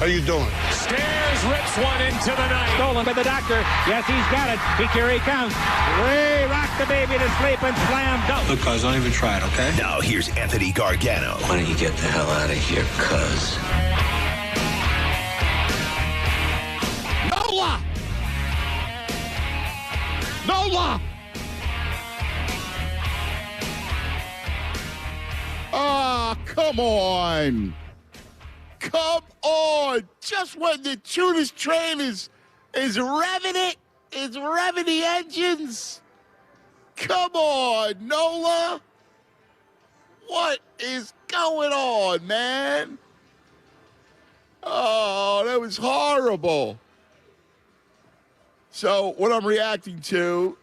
How you doing? Stairs rips one into the night. Stolen by the doctor. Yes, he's got it. Here he comes. Way rock the baby to sleep and slam dunk. Look, guys, don't even try it, okay? Now here's Anthony Gargano. Why don't you get the hell out of here, cuz? Nola! Nola! Ah, come on. Come on. Just when the Judas train is revving it, is revving the engines. Come on, Nola. What is going on, man? Oh, that was horrible. So what I'm reacting to,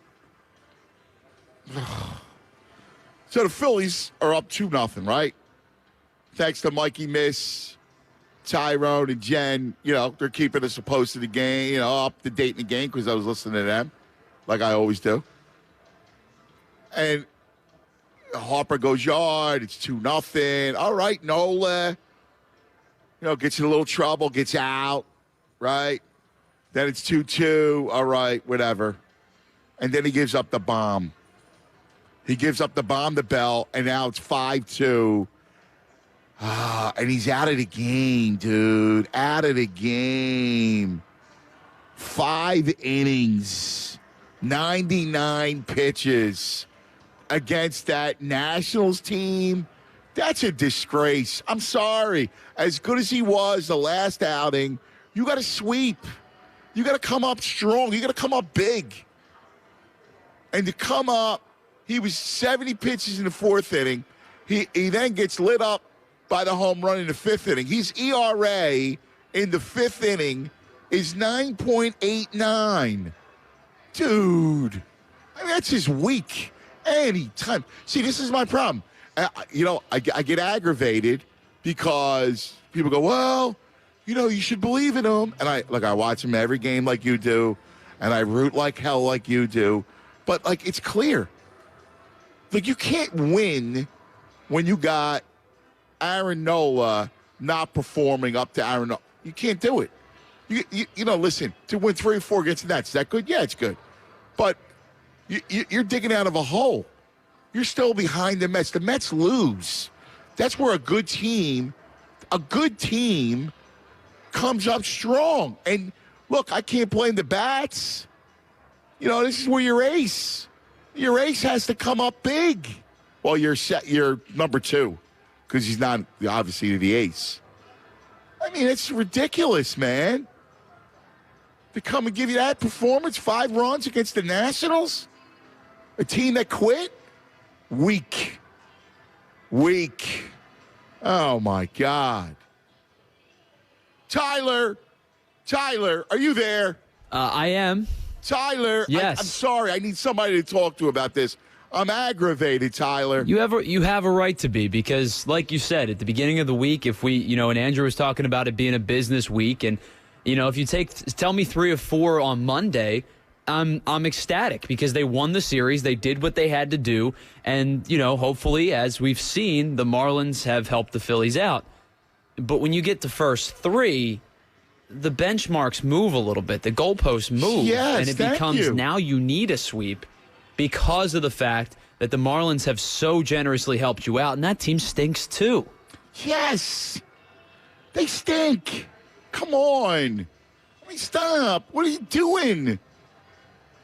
so the Phillies are up 2-0, right? Thanks to Mikey Miss, Tyrone, and Jen. You know, they're keeping us opposed to the game, you know, up to date in the game because I was listening to them like I always do. And Harper goes yard. It's 2-0. All right, Nola. You know, gets in a little trouble, gets out, right? Then it's 2-2. All right, whatever. And then he gives up the bomb. He gives up the bomb to Bell, and now it's 5-2. And he's out of the game, dude. Out of the game. 5 innings, 99 pitches against that Nationals team. That's a disgrace. I'm sorry. As good as he was the last outing, you got to sweep. You got to come up strong. You got to come up big. And to come up, he was 70 pitches in the 4th inning. He then gets lit up by the home run in the 5th inning. His ERA in the 5th inning is 9.89. Dude, I mean, that's just weak. Anytime. See, this is my problem. I get aggravated because people go, well, you know, you should believe in him. And I watch him every game like you do, and I root like hell like you do. But, like, it's clear. Like, you can't win when you got Aaron Nola not performing up to Aaron Nola. You can't do it. You know, listen, to win 3 or 4 against the Nets, is that good? Yeah, it's good. But you're digging out of a hole. You're still behind the Mets. The Mets lose. That's where a good team comes up strong. And, look, I can't blame the bats. You know, this is where your ace has to come up big. Well, you're number 2 because he's not, obviously, the ace. I mean, it's ridiculous, man. To come and give you that performance, 5 runs against the Nationals, a team that quit, weak. Oh, my God. Tyler, are you there? I am. Tyler, yes. I'm sorry. I need somebody to talk to about this. I'm aggravated, Tyler. You have a right to be because, like you said, at the beginning of the week, if we, you know, and Andrew was talking about it being a business week, and, you know, if you tell me 3 or 4 on Monday, I'm ecstatic because they won the series. They did what they had to do. And, you know, hopefully, as we've seen, the Marlins have helped the Phillies out. But when you get to first 3, the benchmarks move a little bit. The goalposts move. Yes, and it becomes now you need a sweep because of the fact that the Marlins have so generously helped you out. And that team stinks too. Yes. They stink. Come on. I mean, stop. What are you doing?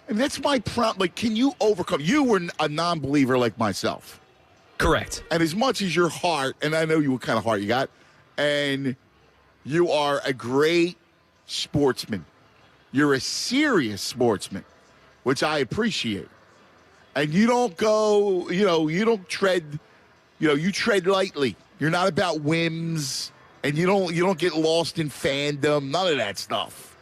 And that's my problem. Like, can you overcome? You were a non-believer like myself. Correct. And as much as your heart, and I know what kind of heart you got, and you are a great sportsman. You're a serious sportsman, which I appreciate. And you don't go, you don't tread, you tread lightly. You're not about whims, and you don't get lost in fandom, none of that stuff.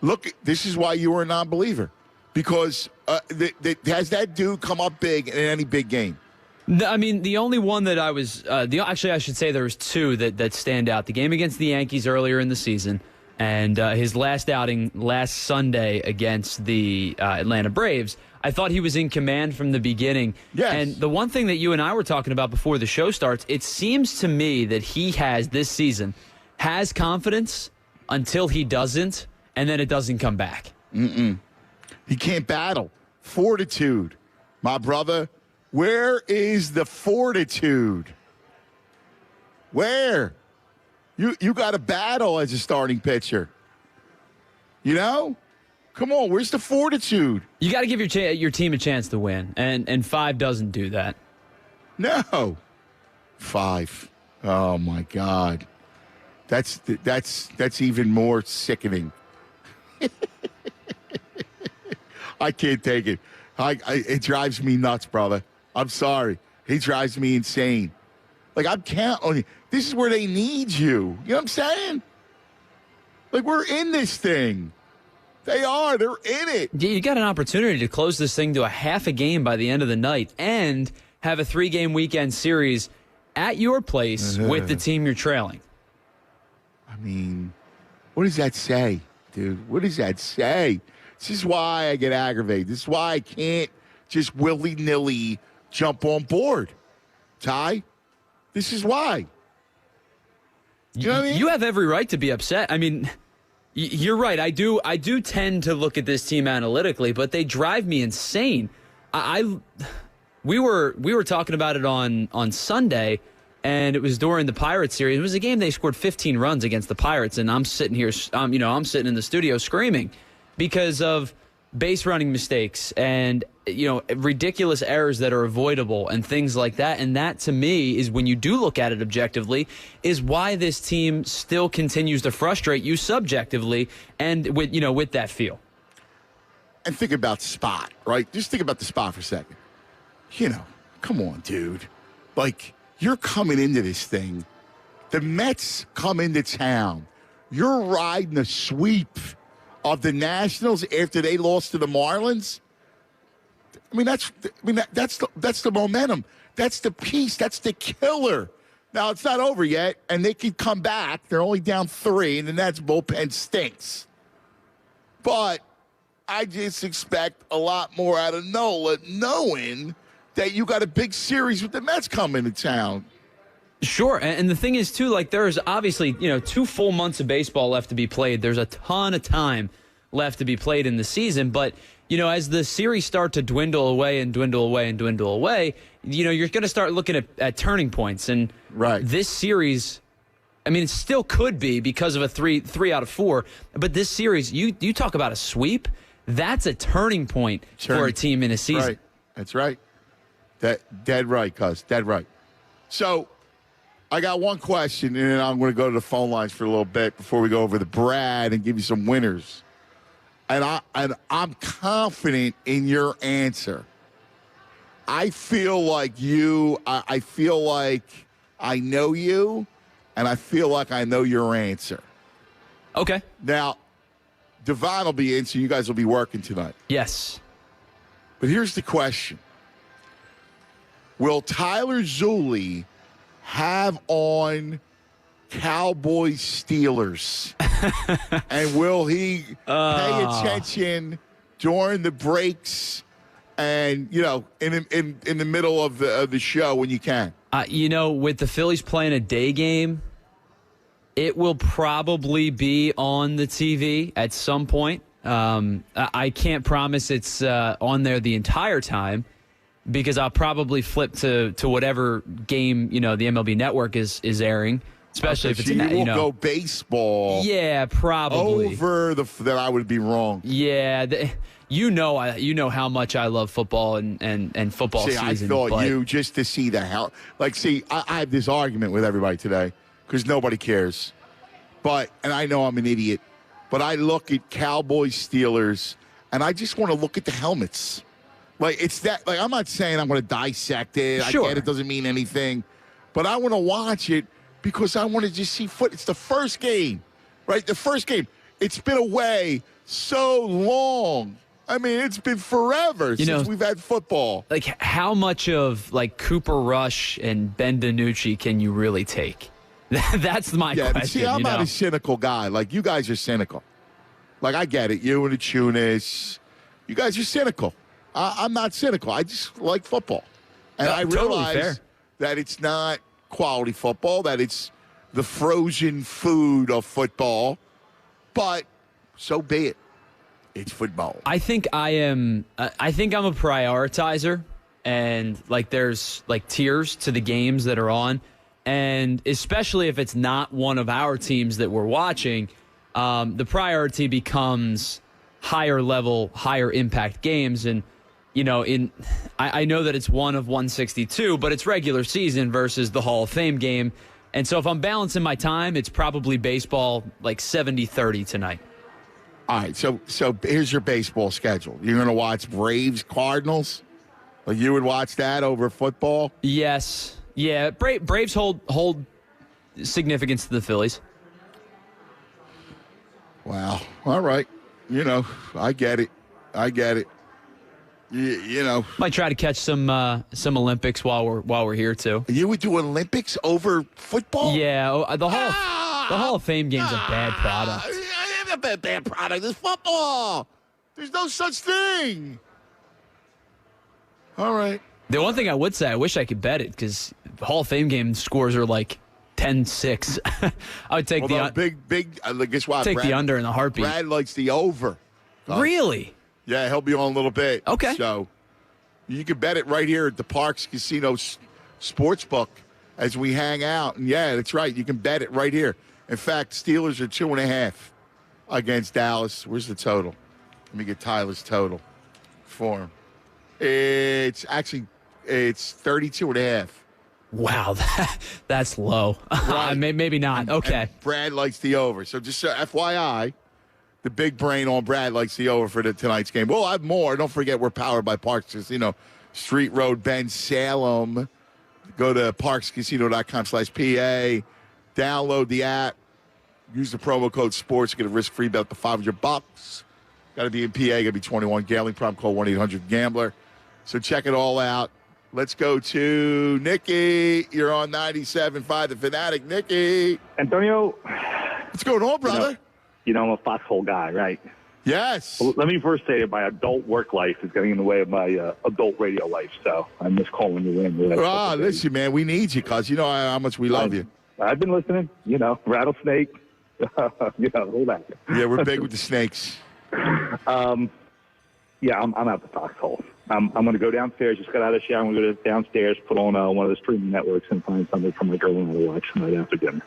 Look, this is why you were a non-believer, because has that dude come up big in any big game? I mean, the only one that I was actually, I should say there was 2 that stand out. The game against the Yankees earlier in the season and his last outing last Sunday against the Atlanta Braves. I thought he was in command from the beginning. Yes. And the one thing that you and I were talking about before the show starts, it seems to me that he has this season has confidence until he doesn't, and then it doesn't come back. He can't battle. Fortitude. My brother, where is the fortitude? Where? You got to battle as a starting pitcher. You know? Come on, where's the fortitude? You got to give your team a chance to win, and 5 doesn't do that. No. 5. Oh, my God. That's even more sickening. I can't take it. It drives me nuts, brother. I'm sorry. He drives me insane. Like, I'm counting on you. This is where they need you. You know what I'm saying? Like, we're in this thing. They are. They're in it. You got an opportunity to close this thing to a half a game by the end of the night and have a 3-game weekend series at your place with the team you're trailing. I mean, what does that say, dude? What does that say? This is why I get aggravated. This is why I can't just willy-nilly jump on board. Ty, this is why. You know what I mean? You have every right to be upset. I mean, you're right. I do tend to look at this team analytically, but they drive me insane. We were talking about it on Sunday, and it was during the Pirates series. It was a game they scored 15 runs against the Pirates, and I'm sitting here, I'm sitting in the studio screaming because of base running mistakes and ridiculous errors that are avoidable and things like that. And that, to me, is when you do look at it objectively, is why this team still continues to frustrate you subjectively and with that feel. And think about Spot, right? Just think about the Spot for a second. Come on, dude. Like, you're coming into this thing. The Mets come into town. You're riding a sweep of the Nationals after they lost to the Marlins. That's the momentum. That's the piece. That's the killer. Now, it's not over yet, and they can come back. They're only down 3, and the Nats bullpen stinks. But I just expect a lot more out of Nola, knowing that you got a big series with the Mets coming to town. Sure, and the thing is, too, like, there's obviously, 2 full months of baseball left to be played. There's a ton of time left to be played in the season, but, as the series start to dwindle away and dwindle away and dwindle away, you're going to start looking at turning points. And right. This series, it still could be because of a 3 out of 4, but this series, you talk about a sweep, that's a turning point for a team in a season. Right. That's right. Dead right, cuz. Dead right. So, I got one question, and then I'm going to go to the phone lines for a little bit before we go over the Brad and give you some winners. And I'm confident in your answer. I feel like I feel like I know you, and I feel like I know your answer. Okay. Now, Devon will be in, so you guys will be working tonight. Yes. But here's the question. Will Tyler Zulli have on Cowboys Steelers? And will he pay attention during the breaks and, in the middle of the show when you can? With the Phillies playing a day game, it will probably be on the TV at some point. I can't promise it's on there the entire time, because I'll probably flip to whatever game, the MLB Network is airing, especially if it's go baseball. Yeah, probably. Over that I would be wrong. Yeah, how much I love football and football season. I thought just to see the hell. I have this argument with everybody today because nobody cares. And I know I'm an idiot, but I look at Cowboys Steelers and I just want to look at the helmets. I'm not saying I'm going to dissect it. Sure. I get it doesn't mean anything. But I want to watch it because I want to just see It's the first game, right? The first game. It's been away so long. It's been forever since we've had football. How much of, Cooper Rush and Ben DiNucci can you really take? That's my question. See, I'm not a cynical guy. You guys are cynical. I get it. You and the Tunis. You guys are cynical. I'm not cynical. I just like football. And I realize that it's not quality football, that it's the frozen food of football, but so be it. It's football. I think I'm a prioritizer, and like there's like tiers to the games that are on, and especially if it's not one of our teams that we're watching, the priority becomes higher level, higher impact games. And you know, I know that it's one of 162, but it's regular season versus the Hall of Fame game. And so if I'm balancing my time, it's probably baseball like 70-30 tonight. All right, so here's your baseball schedule. You're going to watch Braves Cardinals? Like you would watch that over football? Yes. Yeah, Braves hold significance to the Phillies. Wow. All right. You know, I get it. You know, might try to catch some Olympics while we're here too. You would do Olympics over football? Yeah, the Hall of Fame game's a bad product. A bad product. It's football. There's no such thing. All right. The one thing I would say, I wish I could bet it because Hall of Fame game scores are like 10-6. I would take big. Guess what? Take the under in the heartbeat. Brad likes the over. Really? Yeah, he'll be on a little bit. Okay. So you can bet it right here at the Parx Casino Sportsbook as we hang out. And yeah, that's right. You can bet it right here. In fact, Steelers are 2.5 against Dallas. Where's the total? Let me get Tyler's total for him. It's 32.5. Wow, that's low. Right. Maybe not. Okay. And Brad likes the over. So just FYI, the big brain on Brad likes the over for tonight's game. We'll have more. Don't forget we're powered by Parx Casino, Street Road, Ben Salem. Go to parxcasino.com/PA. Download the app. Use the promo code SPORTS. Get a risk-free bet up to $500. Got to be in PA. Got to be 21. Gambling problem. Call 1-800-GAMBLER. So check it all out. Let's go to Nikki. You're on 97.5, The Fanatic. Nikki. Antonio. What's going on, brother? You know I'm a foxhole guy, right? Yes. Well, let me first say that my adult work life is getting in the way of my adult radio life, so I miss calling you in. Listen, man, we need you because you know how much we love you. I've been listening, rattlesnake, all that. Yeah, we're big with the snakes. Yeah, I'm out the foxhole. I'm going to go downstairs, just got out of the shower, I'm going to go downstairs, put on one of the streaming networks and find something for my girl and I to watch right after dinner.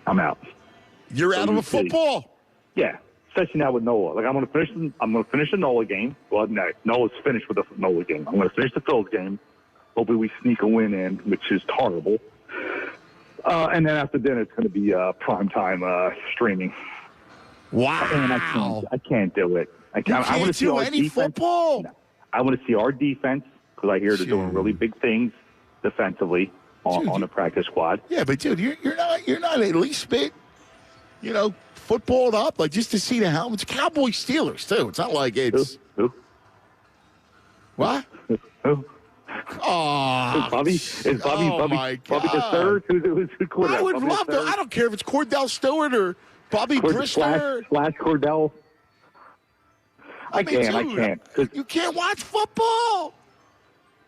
I'm out. You're out of the football? Yeah, especially now with Nola. Like I'm going to finish the Nola game. Well, no, Nola's finished with the Nola game. I'm going to finish the Phils game. Hopefully we sneak a win in, which is horrible. And then after dinner, it's going to be primetime streaming. Wow! And I can't do it. I want to see any defense. Football. No. I want to see our defense because I hear they're doing really big things defensively on the practice squad. Yeah, but dude, you're not at least bit. Footballed up, like just to see the helmets. Cowboys Steelers, too. It's not like it's. Who? What? Who? Oh, Bobby the third? Who's I would love to. I don't care if it's Cordell Stewart or Bobby Brister. Slash Cordell. I can't. You can't watch football.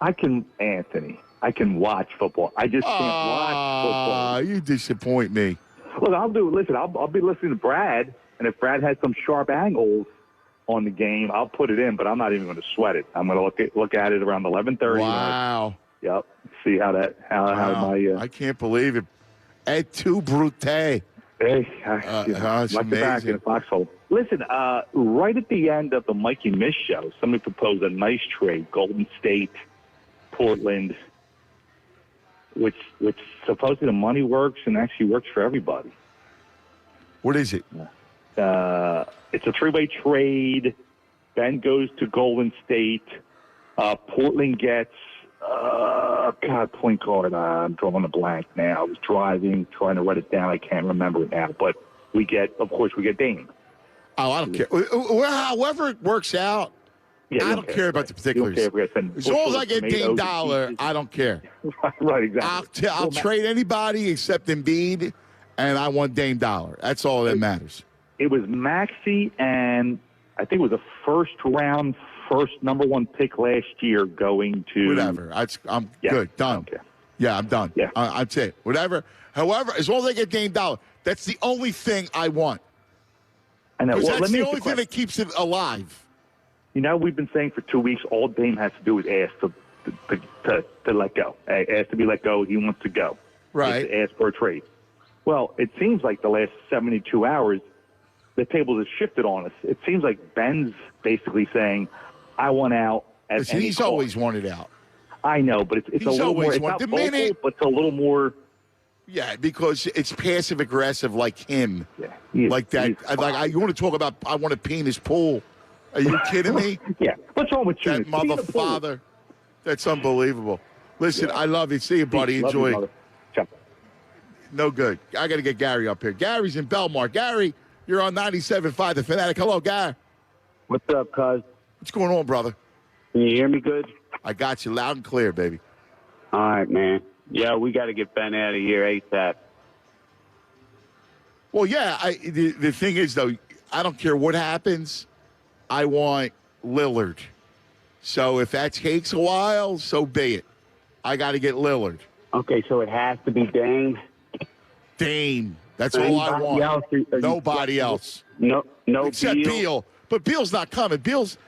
I can, Anthony. I can watch football. I just can't watch football. You disappoint me. Look, I'll be listening to Brad, and if Brad has some sharp angles on the game, I'll put it in, but I'm not even going to sweat it. I'm going to look at it around 11:30. Wow. Yep. See how my. I can't believe it. Et tu brute. Hey, like the back in the foxhole. Listen, right at the end of the Mikey Miss show, somebody proposed a nice trade: Golden State, Portland. Which supposedly the money works and actually works for everybody. What is it? It's a three-way trade. Ben goes to Golden State. Portland gets, point guard. I'm drawing a blank now. I was driving, trying to write it down. I can't remember it now. But we get Dame. Oh, I don't care. However it works out. Yeah, I don't care about the particulars. As long as I get Dame Dollar, I don't care. Right, exactly. I'll trade anybody except Embiid, and I want Dame Dollar. That's all that matters. It was Maxey, and I think it was a first-round, number one pick last year going to... Whatever. I'm good. Done. Okay. Yeah, I'm done. Yeah. I'd say whatever. However, as long as I get Dame Dollar, that's the only thing I want. I know. Well, that's the only thing that keeps it alive. You know, we've been saying for 2 weeks, all Dame has to do is ask to let go. Ask to be let go. He wants to go. Right. Ask for a trade. Well, it seems like the last 72 hours, the tables have shifted on us. It seems like Ben's basically saying, I want out. He's always wanted out. I know, but it's a little more. It's not vocal, but it's a little more. Yeah, because it's passive aggressive like him. Yeah, like that. You want to talk about? I want to pee in his pool. Are you kidding me? Yeah. What's wrong with you? That mother father. That's unbelievable. Listen, I love you. See you, buddy. Enjoy. No good. I got to get Gary up here. Gary's in Belmar. Gary, you're on 97.5 The Fanatic. Hello, Gary. What's up, cuz? What's going on, brother? Can you hear me good? I got you loud and clear, baby. All right, man. Yeah, we got to get Ben out of here ASAP. Well, yeah. The thing is, though, I don't care what happens. I want Lillard. So if that takes a while, so be it. I got to get Lillard. Okay, so it has to be Dame. Dame. That's all I want. Nobody else. No except Beal. But Beal's not coming. Beal's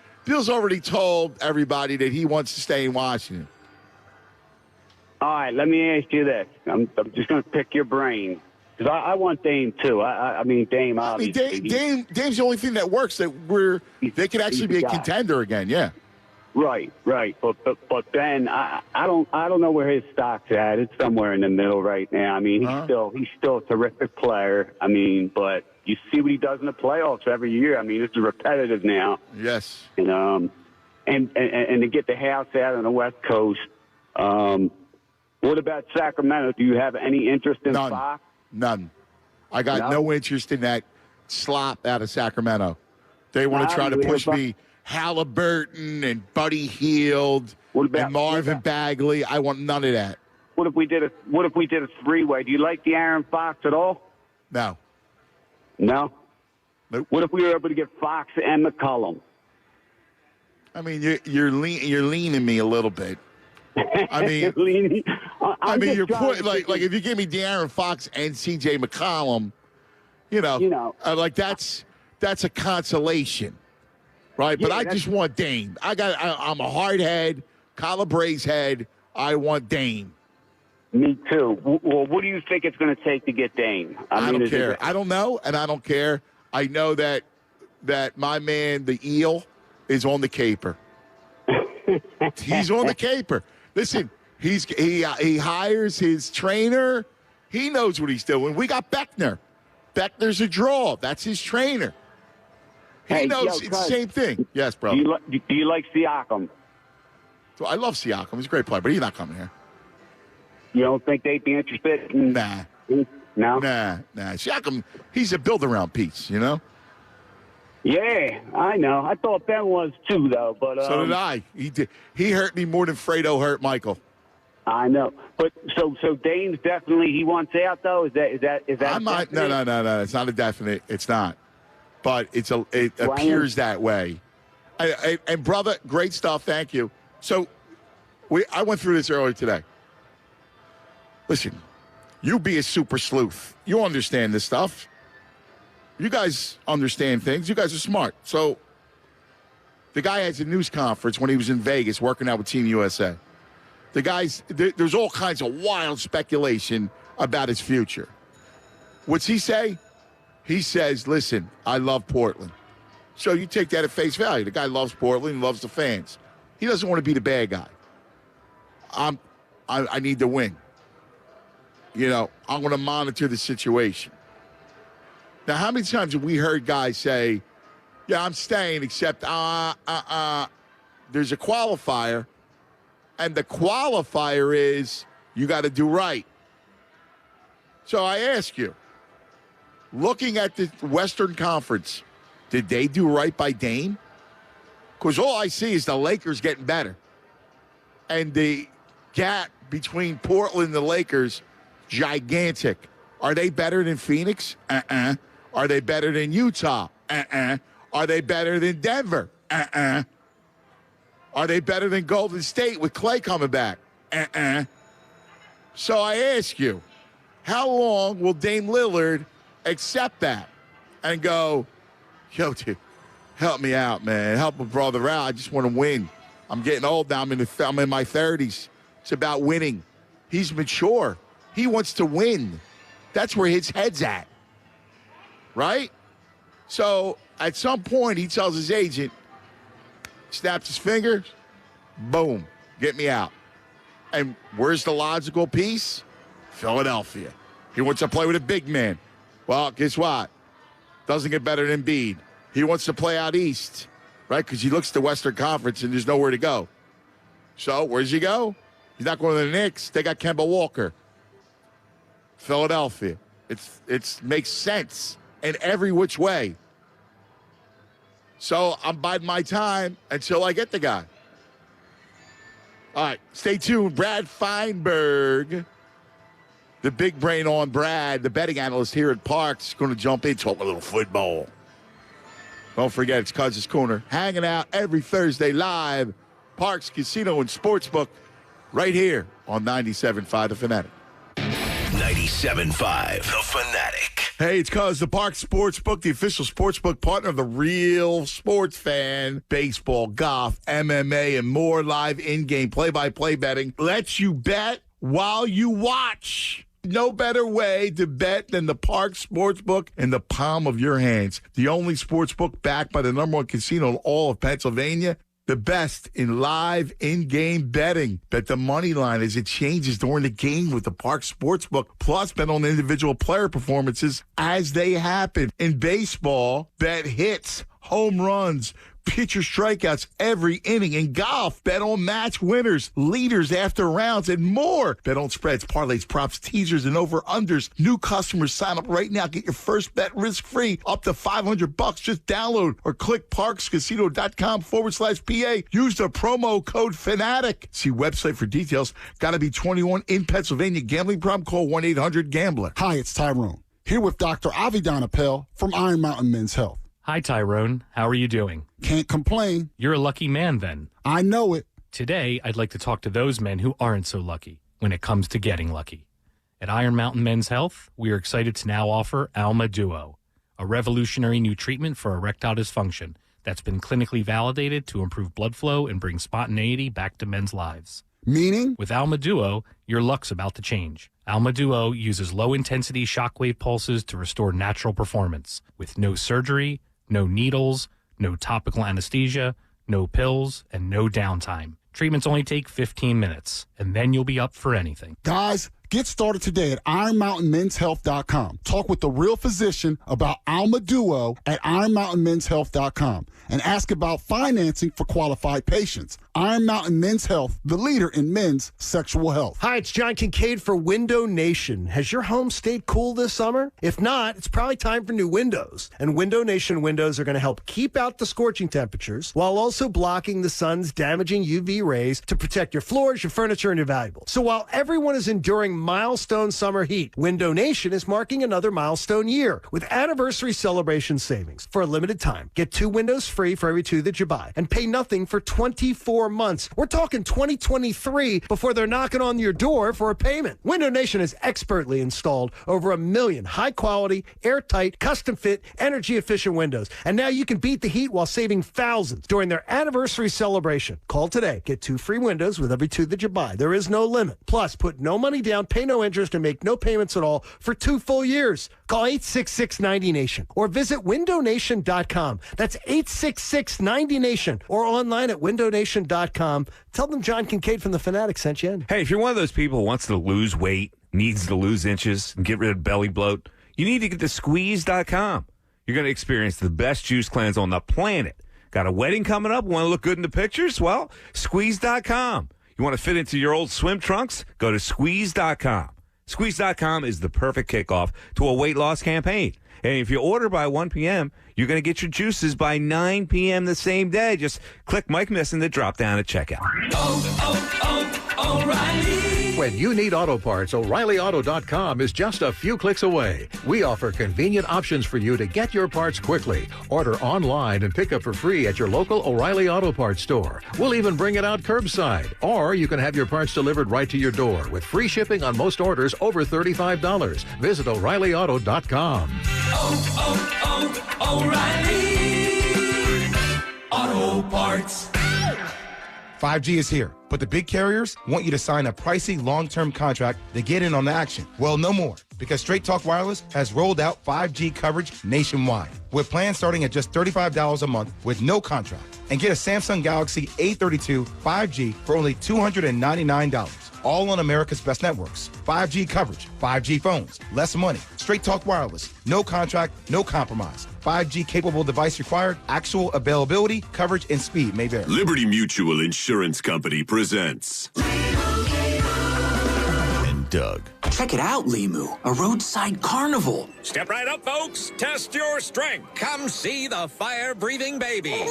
already told everybody that he wants to stay in Washington. All right, let me ask you this. I'm just going to pick your brain. Because I want Dame, too. I mean, Dame, obviously. Dame's the only thing that works that they could actually be a contender again, yeah. Right. But Ben, I don't know where his stock's at. It's somewhere in the middle right now. I mean, he's still a terrific player. I mean, but you see what he does in the playoffs every year. I mean, it's repetitive now. Yes. And to get the house out on the West Coast. What about Sacramento? Do you have any interest in Fox? None. I got no interest in that slop out of Sacramento. They want to try to push me Halliburton and Buddy Hield and Marvin Bagley. I want none of that. What if we did a three-way? Do you like the Aaron Fox at all? No. No? Nope. What if we were able to get Fox and McCollum? I mean, you're leaning me a little bit. I mean, your point, like if you give me De'Aaron Fox and C.J. McCollum, like that's a consolation, right? Yeah, but I just want Dame. I'm a hard head, Calabrese head. I want Dame. Me too. Well, what do you think it's going to take to get Dame? I don't care. I don't know, and I don't care. I know that my man, the Eel, is on the caper. He's on the caper. Listen, he hires his trainer. He knows what he's doing. We got Beckner. Beckner's a draw. That's his trainer. He knows it's the same thing. Yes, bro. Do you like Siakam? So I love Siakam. He's a great player, but he's not coming here. You don't think they'd be interested? Nah. No? Nah. Siakam, he's a build-around piece, you know? Yeah, I know. I thought Ben was too, though. But so did I. He hurt me more than Fredo hurt Michael. I know. But so Dame's definitely he wants out, though. Is that? I'm not. No. It's not a definite. It's not. But it appears that way. And brother, great stuff. Thank you. So I went through this earlier today. Listen, you be a super sleuth. You understand this stuff. You guys understand things. You guys are smart. So the guy has a news conference when he was in Vegas working out with Team USA. There's all kinds of wild speculation about his future. What's he say? He says, listen, I love Portland. So you take that at face value. The guy loves Portland, loves the fans. He doesn't want to be the bad guy. I need to win. I'm going to monitor the situation. Now, how many times have we heard guys say, yeah, I'm staying, except, there's a qualifier, and the qualifier is you got to do right. So I ask you, looking at the Western Conference, did they do right by Dame? Because all I see is the Lakers getting better. And the gap between Portland and the Lakers, gigantic. Are they better than Phoenix? Are they better than Utah? Are they better than Denver? Are they better than Golden State with Clay coming back? So I ask you, how long will Dame Lillard accept that and go, yo, dude, help me out, man. Help a brother out. I just want to win. I'm getting old now. I'm in my 30s. It's about winning. He's mature. He wants to win. That's where his head's at, right? So at some point, he tells his agent, snaps his fingers, boom, get me out. And where's the logical piece? Philadelphia. He wants to play with a big man. Well, guess what? Doesn't get better than Embiid. He wants to play out east, right? Because he looks at the Western Conference and there's nowhere to go. So where does he go? He's not going to the Knicks. They got Kemba Walker. Philadelphia. It makes sense in every which way. So I'm biding my time until I get the guy. All right, stay tuned. Brad Feinberg, the big brain on Brad, the betting analyst here at Parx, going to jump in, talk a little football. Don't forget, it's Cousins Corner, hanging out every Thursday live. Parx Casino and Sportsbook, right here on 97.5 The Fanatic. 97.5 The Fanatic. Hey, it's Cuz, the Parx Sportsbook, the official sportsbook partner of the real sports fan. Baseball, golf, MMA, and more live in-game play-by-play betting. Lets you bet while you watch. No better way to bet than the Parx Sportsbook in the palm of your hands. The only sportsbook backed by the #1 casino in all of Pennsylvania. The best in live in-game betting. Bet the money line as it changes during the game with the Parx Sportsbook. Plus, bet on individual player performances as they happen. In baseball, bet hits, home runs, pitcher strikeouts every inning. In golf, bet on match winners, leaders after rounds, and more. Bet on spreads, parlays, props, teasers, and over-unders. New customers sign up right now. Get your first bet risk-free up to $500. Just download or click parxcasino.com/PA. Use the promo code FANATIC. See website for details. Got to be 21 in Pennsylvania. Gambling problem? Call 1-800-GAMBLER. Hi, it's Tyrone. Here with Dr. Avidan Appel from Iron Mountain Men's Health. Hi, Tyrone. How are you doing? Can't complain. You're a lucky man, then. I know it. Today, I'd like to talk to those men who aren't so lucky when it comes to getting lucky. At Iron Mountain Men's Health, we are excited to now offer Alma Duo, a revolutionary new treatment for erectile dysfunction that's been clinically validated to improve blood flow and bring spontaneity back to men's lives. Meaning? With Alma Duo, your luck's about to change. Alma Duo uses low-intensity shockwave pulses to restore natural performance with no surgery, no needles, no topical anesthesia, no pills, and no downtime. Treatments only take 15 minutes, and then you'll be up for anything. Guys, get started today at IronMountainMen'sHealth.com. Talk with the real physician about Alma Duo at IronMountainMen'sHealth.com and ask about financing for qualified patients. Iron Mountain Men's Health, the leader in men's sexual health. Hi, it's John Kincaid for Window Nation. Has your home stayed cool this summer? If not, it's probably time for new windows. And Window Nation windows are going to help keep out the scorching temperatures while also blocking the sun's damaging UV rays to protect your floors, your furniture, and your valuables. So while everyone is enduring milestone summer heat, Window Nation is marking another milestone year with anniversary celebration savings. For a limited time, get 2 windows free for every 2 that you buy and pay nothing for 24 months. We're talking 2023 before they're knocking on your door for a payment. Window Nation has expertly installed over 1 million high-quality, airtight, custom-fit, energy-efficient windows. And now you can beat the heat while saving thousands during their anniversary celebration. Call today. Get 2 free windows with every 2 that you buy. There is no limit. Plus, put no money down, pay no interest, and make no payments at all for 2 full years. Call 866-90-NATION or visit windownation.com. That's 866-90-NATION or online at windownation.com. Tell them John Kincaid from The Fanatic sent you in. Hey, if you're one of those people who wants to lose weight, needs to lose inches, and get rid of belly bloat, you need to get to squeeze.com. You're going to experience the best juice cleanse on the planet. Got a wedding coming up? Want to look good in the pictures? Well, squeeze.com. You want to fit into your old swim trunks? Go to squeeze.com. Squeeze.com is the perfect kickoff to a weight loss campaign. And if you order by 1 p.m., you're going to get your juices by 9 p.m. the same day. Just click Mike Miss in the drop down at checkout. O'Reilly. When you need auto parts, O'ReillyAuto.com is just a few clicks away. We offer convenient options for you to get your parts quickly. Order online and pick up for free at your local O'Reilly Auto Parts store. We'll even bring it out curbside. Or you can have your parts delivered right to your door with free shipping on most orders over $35. Visit O'ReillyAuto.com. O'Reilly Auto Parts. 5G is here, but the big carriers want you to sign a pricey long-term contract to get in on the action. Well, no more, because Straight Talk Wireless has rolled out 5G coverage nationwide, with plans starting at just $35 a month with no contract. And get a Samsung Galaxy A32 5G for only $299. All on America's best networks. 5G coverage, 5G phones, less money. Straight Talk Wireless, no contract, no compromise. 5G capable device required, actual availability, coverage, and speed may vary. Liberty Mutual Insurance Company presents and Doug. Check it out, Limu, a roadside carnival. Step right up, folks. Test your strength. Come see the fire-breathing baby.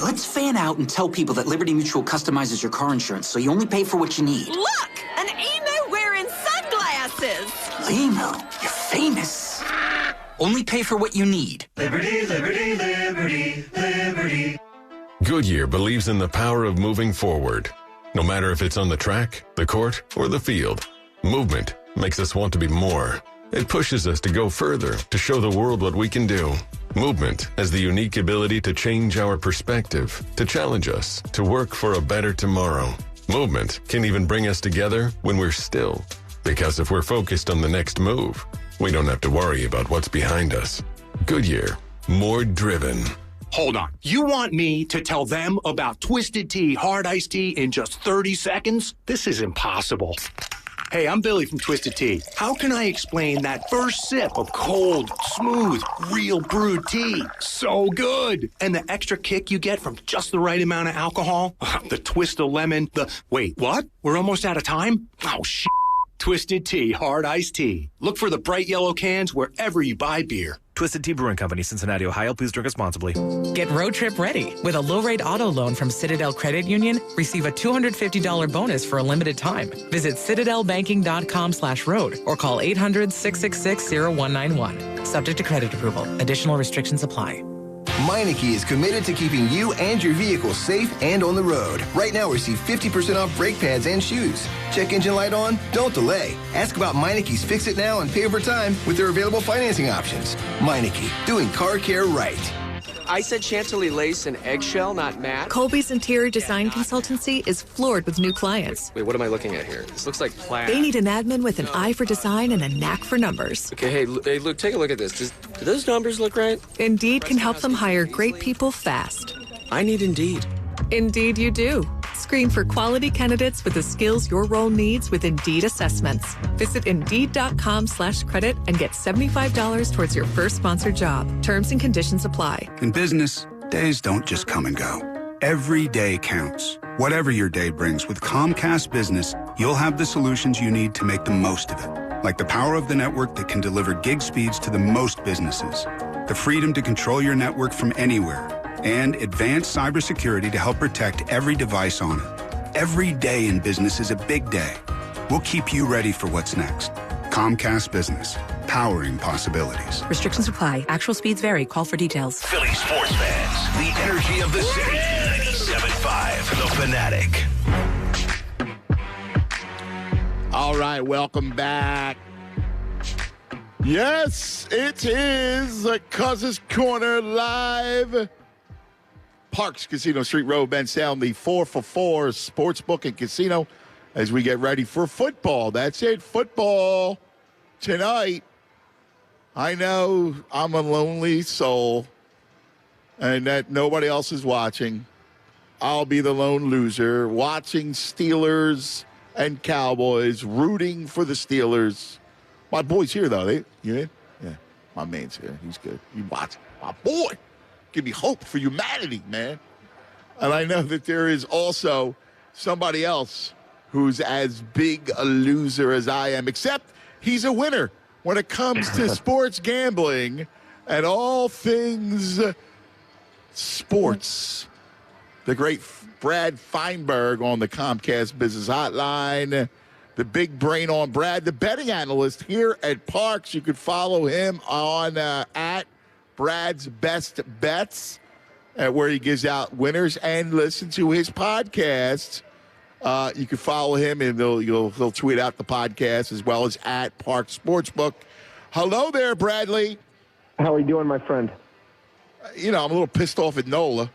Let's fan out and tell people that Liberty Mutual customizes your car insurance so you only pay for what you need. Look! An emu wearing sunglasses! Limu, you're famous. Only pay for what you need. Liberty, liberty, liberty, liberty. Goodyear believes in the power of moving forward. No matter if it's on the track, the court, or the field, movement makes us want to be more. It pushes us to go further, to show the world what we can do. Movement has the unique ability to change our perspective, to challenge us, to work for a better tomorrow. Movement can even bring us together when we're still. Because if we're focused on the next move, we don't have to worry about what's behind us. Goodyear, more driven. Hold on. You want me to tell them about Twisted Tea Hard Iced Tea in just 30 seconds? This is impossible. Hey, I'm Billy from Twisted Tea. How can I explain that first sip of cold, smooth, real brewed tea? So good. And the extra kick you get from just the right amount of alcohol? The twist of lemon, wait, what? We're almost out of time? Oh, shit. Twisted Tea Hard Iced Tea. Look for the bright yellow cans wherever you buy beer. Twisted Tea Brewing Company, Cincinnati, Ohio. Please drink responsibly. Get road trip ready. With a low-rate auto loan from Citadel Credit Union, receive a $250 bonus for a limited time. Visit citadelbanking.com/road or call 800-666-0191. Subject to credit approval. Additional restrictions apply. Meineke is committed to keeping you and your vehicle safe and on the road. Right now, receive 50% off brake pads and shoes. Check engine light on? Don't delay. Ask about Meineke's Fix It Now and Pay Over Time with their available financing options. Meineke, doing car care right. I said Chantilly lace and eggshell, not matte. Colby's interior design consultancy is floored with new clients. Wait, what am I looking at here? This looks like plaid. They need an admin with an eye for design and a knack for numbers. Okay, hey, look, take a look at this. Do those numbers look right? Indeed can help them hire great people fast. I need Indeed. Indeed you do. Screen for quality candidates with the skills your role needs with Indeed assessments. Visit Indeed.com/credit and get $75 towards your first sponsored job. Terms and conditions apply. In business, days don't just come and go. Every day counts. Whatever your day brings, with Comcast Business, you'll have the solutions you need to make the most of it. Like the power of the network that can deliver gig speeds to the most businesses, the freedom to control your network from anywhere, and advanced cybersecurity to help protect every device on it. Every day in business is a big day. We'll keep you ready for what's next. Comcast Business, powering possibilities. Restrictions apply. Actual speeds vary. Call for details. Philly sports fans, the energy of the city. 97.5, The Fanatic. All right, welcome back. Yes, it is the Cousins Corner live. Parx Casino, Street Road, Ben Sound, the 4for4 Sportsbook and Casino as we get ready for football. That's it, football tonight. I know I'm a lonely soul and that nobody else is watching. I'll be the lone loser watching Steelers and Cowboys, rooting for the Steelers. My boy's here, though. You in? Yeah, my man's here. He's good. You watch. My boy. Give me hope for humanity, man. And I know that there is also somebody else who's as big a loser as I am, except he's a winner when it comes to sports gambling and all things sports. the great Brad Feinberg on the Comcast Business Hotline. The big brain on Brad, the betting analyst here at Parx. You could follow him on at Brad's Best Bets, where he gives out winners, and listen to his podcast. You can follow him, and he'll tweet out the podcast, as well as at Parx Sportsbook. Hello there, Bradley. How are you doing, my friend? I'm a little pissed off at Nola.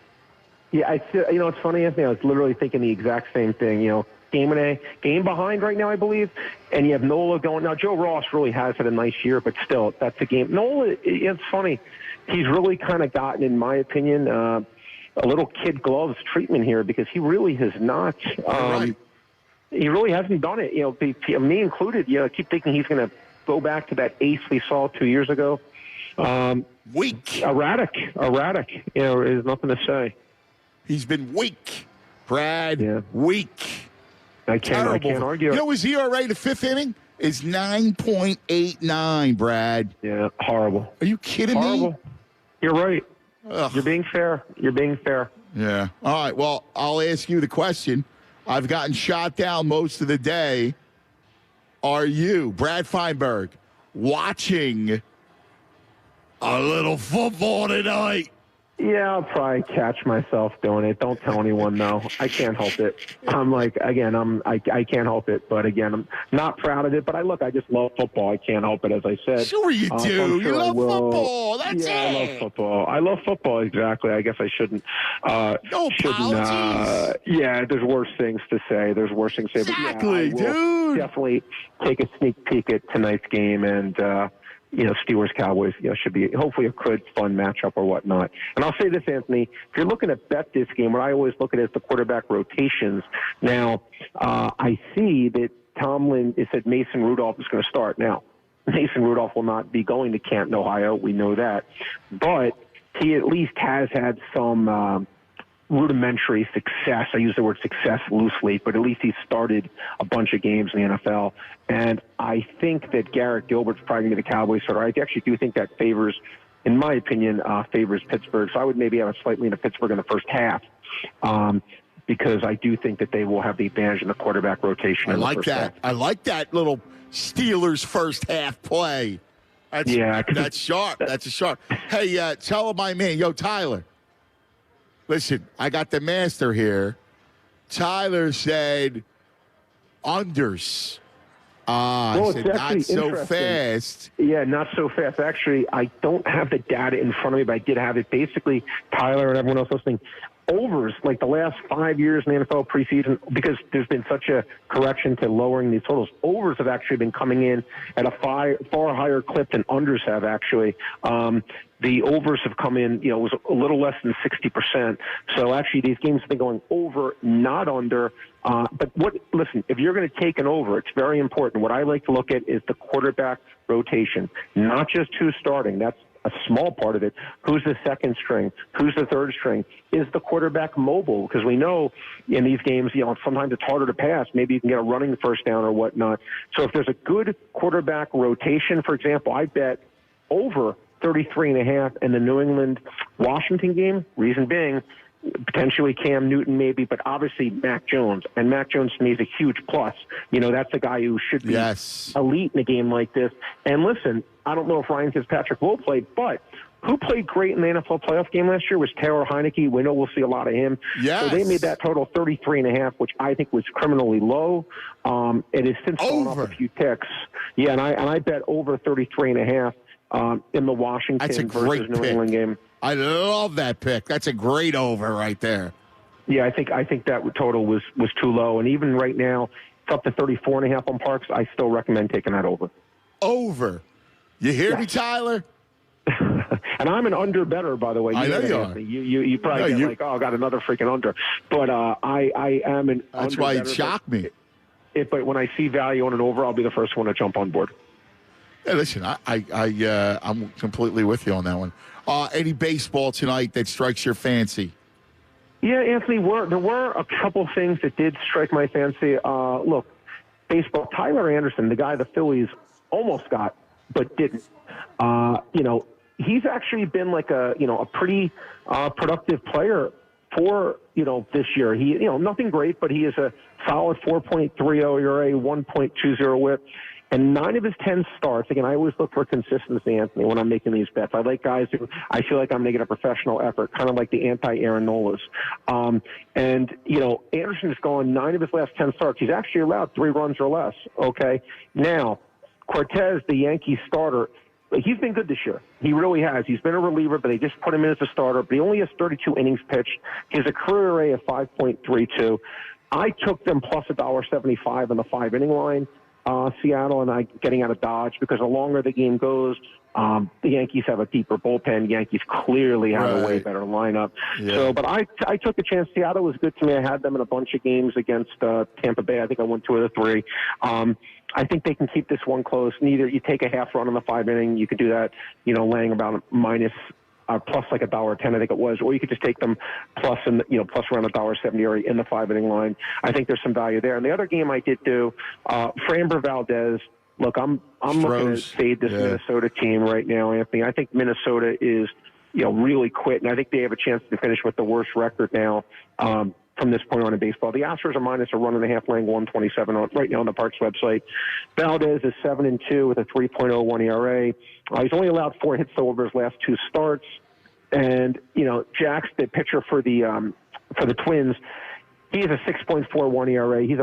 Yeah, it's funny, Anthony. I was literally thinking the exact same thing. Game behind right now, I believe, and you have Nola going. Now, Joe Ross really has had a nice year, but still, that's a game. Nola, it's funny. He's really kind of gotten, in my opinion, a little kid gloves treatment here, because he really has not. He really hasn't done it. Me included. I keep thinking he's going to go back to that ace we saw 2 years ago. Weak. Erratic. There's nothing to say. He's been weak, Brad. Yeah. Weak. I can't argue. His ERA in the fifth inning is 9.89, Brad. Yeah, horrible. Are you kidding me? You're right. Ugh. You're being fair. Yeah. All right, well, I'll ask you the question. I've gotten shot down most of the day. Are you, Brad Feinberg, watching a little football tonight? Yeah, I'll probably catch myself doing it. Don't tell anyone, though. I can't help it. I can't help it. But again, I'm not proud of it. But I just love football. I can't help it, as I said. Sure you do. You love football. That's it. I love football. I love football, exactly. I guess I shouldn't. No apologies. There's worse things to say. Exactly, but dude. Definitely take a sneak peek at tonight's game, and Steelers-Cowboys, should be hopefully a good, fun matchup or whatnot. And I'll say this, Anthony, if you're looking to bet this game, what I always look at is the quarterback rotations. Now, I see that Tomlin said Mason Rudolph is going to start. Now, Mason Rudolph will not be going to Canton, Ohio. We know that. But he at least has had some rudimentary success. I use the word success loosely, but at least he started a bunch of games in the NFL. And I think that Garrett Gilbert's probably going to be the Cowboys starter. I actually do think that favors, in my opinion, favors Pittsburgh. So I would maybe have a slightly into Pittsburgh in the first half, because I do think that they will have the advantage in the quarterback rotation. I like that. I like that little Steelers first half play. That's sharp. That's a sharp. Hey, tell my man, Tyler. Listen, I got the master here. Tyler said unders. I said not so fast. Yeah, not so fast. Actually, I don't have the data in front of me, but I did have it. Basically, Tyler and everyone else listening, overs, like the last 5 years in the NFL preseason, because there's been such a correction to lowering these totals, overs have actually been coming in at a far higher clip than unders have, actually. The overs have come in, it was a little less than 60%. So actually these games have been going over, not under. But listen, if you're going to take an over, it's very important. What I like to look at is the quarterback rotation, not just who's starting. That's a small part of it. Who's the second string? Who's the third string? Is the quarterback mobile? Because we know in these games, sometimes it's harder to pass. Maybe you can get a running first down or whatnot. So if there's a good quarterback rotation, for example, I bet over 33.5 in the New England-Washington game. Reason being, potentially Cam Newton maybe, but obviously Mac Jones. And Mac Jones to me is a huge plus. That's a guy who should be elite in a game like this. And listen, I don't know if Ryan Fitzpatrick will play, but who played great in the NFL playoff game last year was Taylor Heineke. We know we'll see a lot of him. Yes. So they made that total 33.5, which I think was criminally low. It has since fallen off a few ticks. Yeah, and I bet over 33.5. In the Washington versus New England game. I love that pick. That's a great over right there. Yeah, I think that total was too low. And even right now, it's up to 34.5 on Parx. I still recommend taking that over. Over. You hear me, Tyler? And I'm an under better, by the way. I know you are. You probably get I got another freaking under. But I am an That's under why better, it shocked me. But when I see value on an over, I'll be the first one to jump on board. Hey, listen, I'm completely with you on that one. Any baseball tonight that strikes your fancy? Yeah, Anthony, there were a couple things that did strike my fancy. Look, baseball, Tyler Anderson, the guy the Phillies almost got but didn't. He's actually been like a pretty productive player 4, this year. He, nothing great, but he is a solid 4.30 ERA, 1.20 WHIP. And 9 of his 10 starts, again, I always look for consistency, Anthony, when I'm making these bets. I like guys who I feel like I'm making a professional effort, kind of like the anti-Aaron Nolas. Anderson's gone 9 of his last 10 starts. He's actually allowed 3 runs or less, okay? Now, Cortez, the Yankees starter, he's been good this year. He really has. He's been a reliever, but they just put him in as a starter. But he only has 32 innings pitched. He has a career ERA of 5.32. I took them plus $1.75 on the 5-inning line. Seattle and I getting out of Dodge because the longer the game goes, the Yankees have a deeper bullpen. Yankees clearly have a way better lineup. Yeah. So, but I took a chance. Seattle was good to me. I had them in a bunch of games against Tampa Bay. I think I won 2 of the 3. I think they can keep this one close. Neither you take a half run on the 5-inning. You could do that, laying about minus. Plus like $1.10, I think it was, or you could just take them plus around $1.70 in the 5-inning line. I think there's some value there. And the other game I did do, Framber Valdez. Look, I'm looking to fade this Minnesota team right now, Anthony. I think Minnesota is, really quit, and I think they have a chance to finish with the worst record now. From this point on in baseball. The Astros are minus a 1.5, laying 127 right now on the Parx website. Valdez is 7-2 with a 3.01 ERA. He's only allowed 4 hits over his last 2 starts. And, Jack's the pitcher for the Twins. He has a 6.41 ERA. He's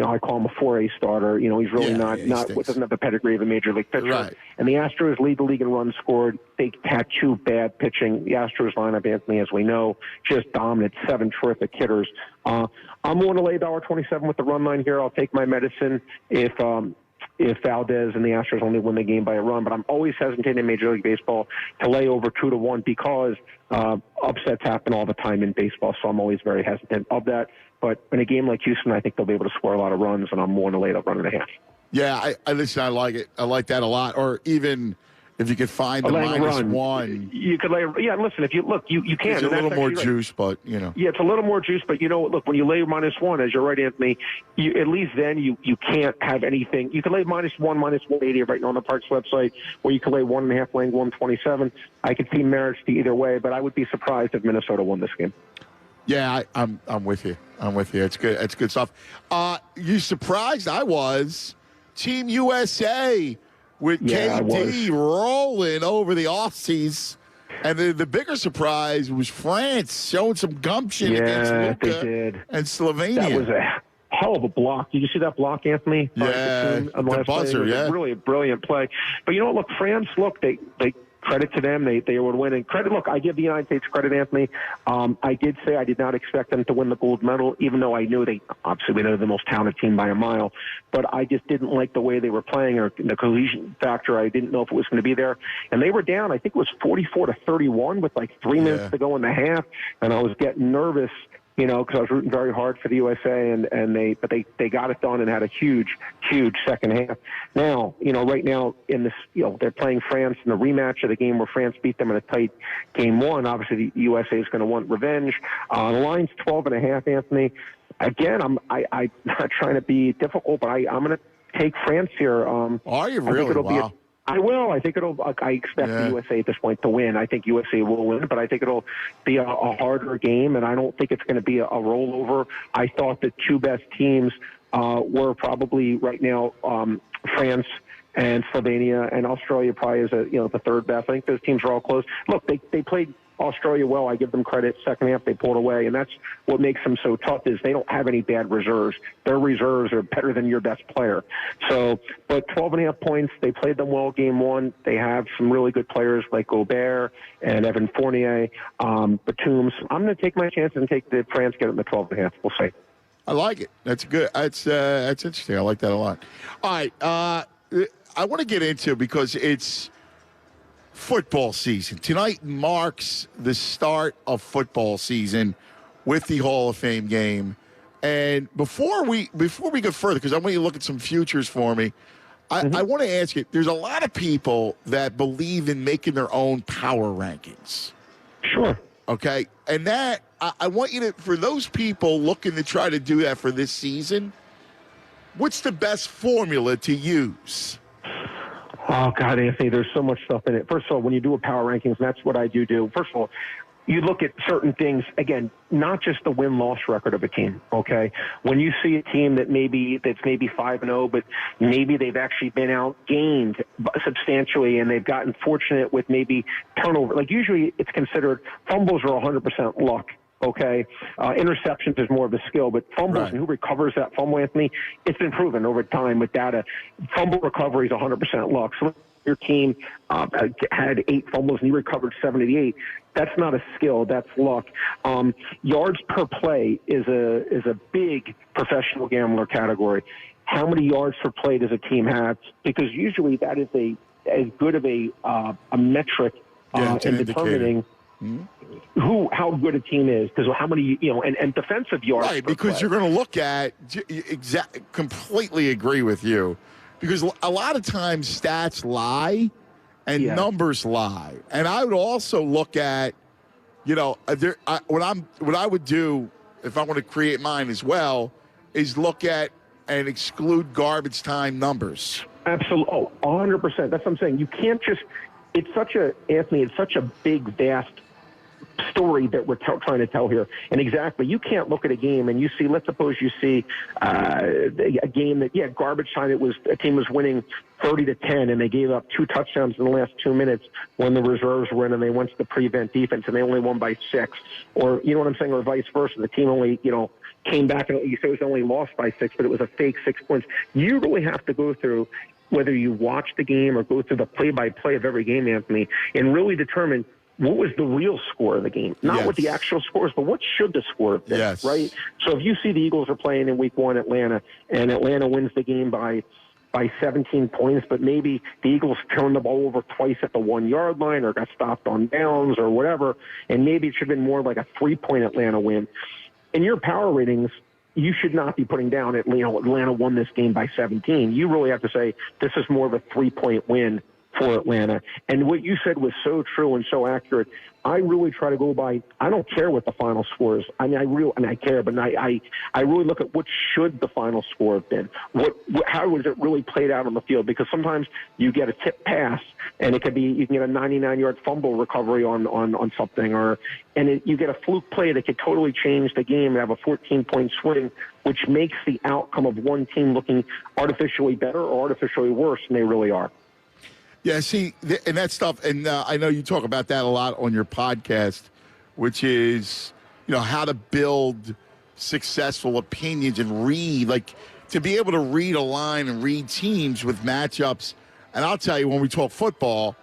I call him a 4A starter. He's really doesn't have the pedigree of a major league pitcher. Right. And the Astros lead the league in runs scored. They had 2 bad pitching. The Astros lineup, Anthony, as we know, just dominant. 7 terrific hitters. I'm going to lay $1.27 with the run line here. I'll take my medicine if Valdez and the Astros only win the game by a run. But I'm always hesitant in Major League Baseball to lay over 2-1 because upsets happen all the time in baseball. So I'm always very hesitant of that. But in a game like Houston, I think they'll be able to score a lot of runs, and I'm more to lay that 1.5. Yeah, I listen. I like it. I like that a lot. Or even if you could find the -1, you could lay. Yeah, listen. If you look, you can. It's a little more juice, but Yeah, it's a little more juice, but look, when you lay -1, as you're right, Anthony, at least then you can't have anything. You can lay -1, -180 right now on the Parx website, or you can lay 1.5, laying 127. I could see merits to either way, but I would be surprised if Minnesota won this game. Yeah, I'm with you. It's good. It's good stuff. You surprised? I was. Team USA with KD rolling over the Aussies. And the bigger surprise was France showing some gumption against Luka and Slovenia. That was a hell of a block. Did you see that block, Anthony? Yeah, the buzzer, Really a brilliant play. But look, France, they credit to them. They would win. And credit, look, I give the United States credit, Anthony. I did say I did not expect them to win the gold medal, even though I knew obviously they're the most talented team by a mile. But I just didn't like the way they were playing or the cohesion factor. I didn't know if it was going to be there. And they were down, I think it was 44-31 with like 3 minutes to go in the half. And I was getting nervous, because I was rooting very hard for the USA, but they got it done and had a huge second half. Now, right now in this, they're playing France in the rematch of the game where France beat them in a tight game 1. Obviously, the USA is going to want revenge. The line's 12.5, Anthony. Again, I'm not trying to be difficult, but I'm going to take France here. Are you really? Wow. I will. I think I expect the USA at this point to win. I think USA will win, but I think it'll be a harder game, and I don't think it's going to be a rollover. I thought the 2 best teams were probably right now France and Slovenia, and Australia probably is the 3rd best. I think those teams are all close. Look, they played Australia well. I give them credit. Second half, they pulled away, and that's what makes them so tough is they don't have any bad reserves. Their reserves are better than your best player. So, but 12.5 points, they played them well game 1. They have some really good players like Gobert and Evan Fournier, Batum. I'm going to take my chances and take the France, get it in the 12.5. We'll see. I like it. That's good. That's interesting. I like that a lot. All right. I want to get into, because it's football season. Tonight marks the start of football season with the Hall of Fame game. And before we go further, because I want you to look at some futures for me, I want to ask you, there's a lot of people that believe in making their own power rankings. Sure. Okay. And that, I want you to, for those people looking to try to do that for this season, what's the best formula to use? Oh, God, Anthony, there's so much stuff in it. First of all, when you do a power rankings, and that's what I do. First of all, you look at certain things, again, not just the win-loss record of a team, okay? When you see a team that's maybe 5-0, but maybe they've actually been outgained substantially and they've gotten fortunate with maybe turnover. Like usually it's considered fumbles are 100% luck. Okay, interceptions is more of a skill, but fumbles and who recovers that fumble, Anthony, it's been proven over time with data. Fumble recovery is 100% luck. So your team had 8 fumbles and you recovered 7 of the 8. That's not a skill. That's luck. Yards per play is a big professional gambler category. How many yards per play does a team have? Because usually that is as good of a metric in determining how good a team is, because how many, and defensive yards. Right, because you're going to look at, completely agree with you, because a lot of times stats lie and numbers lie. And I would also look at, what I would do if I want to create mine as well is look at and exclude garbage time numbers. Absolutely. Oh, 100%. That's what I'm saying. You can't just, it's such a big, vast story that we're trying to tell here. And exactly, you can't look at a game and you see, let's suppose you see a game that, garbage time, a team was winning 30-10 and they gave up 2 touchdowns in the last 2 minutes when the reserves were in and they went to the prevent defense and they only won by 6. Or, you know what I'm saying, or vice versa. The team only, came back and you say it was only lost by 6, but it was a fake 6 points. You really have to go through, whether you watch the game or go through the play-by-play of every game, Anthony, and really determine what was the real score of the game. Not what the actual score is, but what should the score have been, right? So if you see the Eagles are playing in Week 1 Atlanta, and Atlanta wins the game by 17 points, but maybe the Eagles turned the ball over twice at the 1-yard line or got stopped on downs or whatever, and maybe it should have been more like a 3-point Atlanta win. In your power ratings, you should not be putting down Atlanta won this game by 17. You really have to say this is more of a 3-point win for Atlanta. And what you said was so true and so accurate. I really try to go by, I don't care what the final score is. I mean, I care, but I really look at what should the final score have been. How was it really played out on the field? Because sometimes you get a tip pass and it could be, you can get a 99-yard fumble recovery on something, you get a fluke play that could totally change the game and have a 14-point swing, which makes the outcome of one team looking artificially better or artificially worse than they really are. Yeah, see, and that stuff, and I know you talk about that a lot on your podcast, which is, how to build successful opinions and read, to be able to read a line and read teams with matchups. And I'll tell you, when we talk football,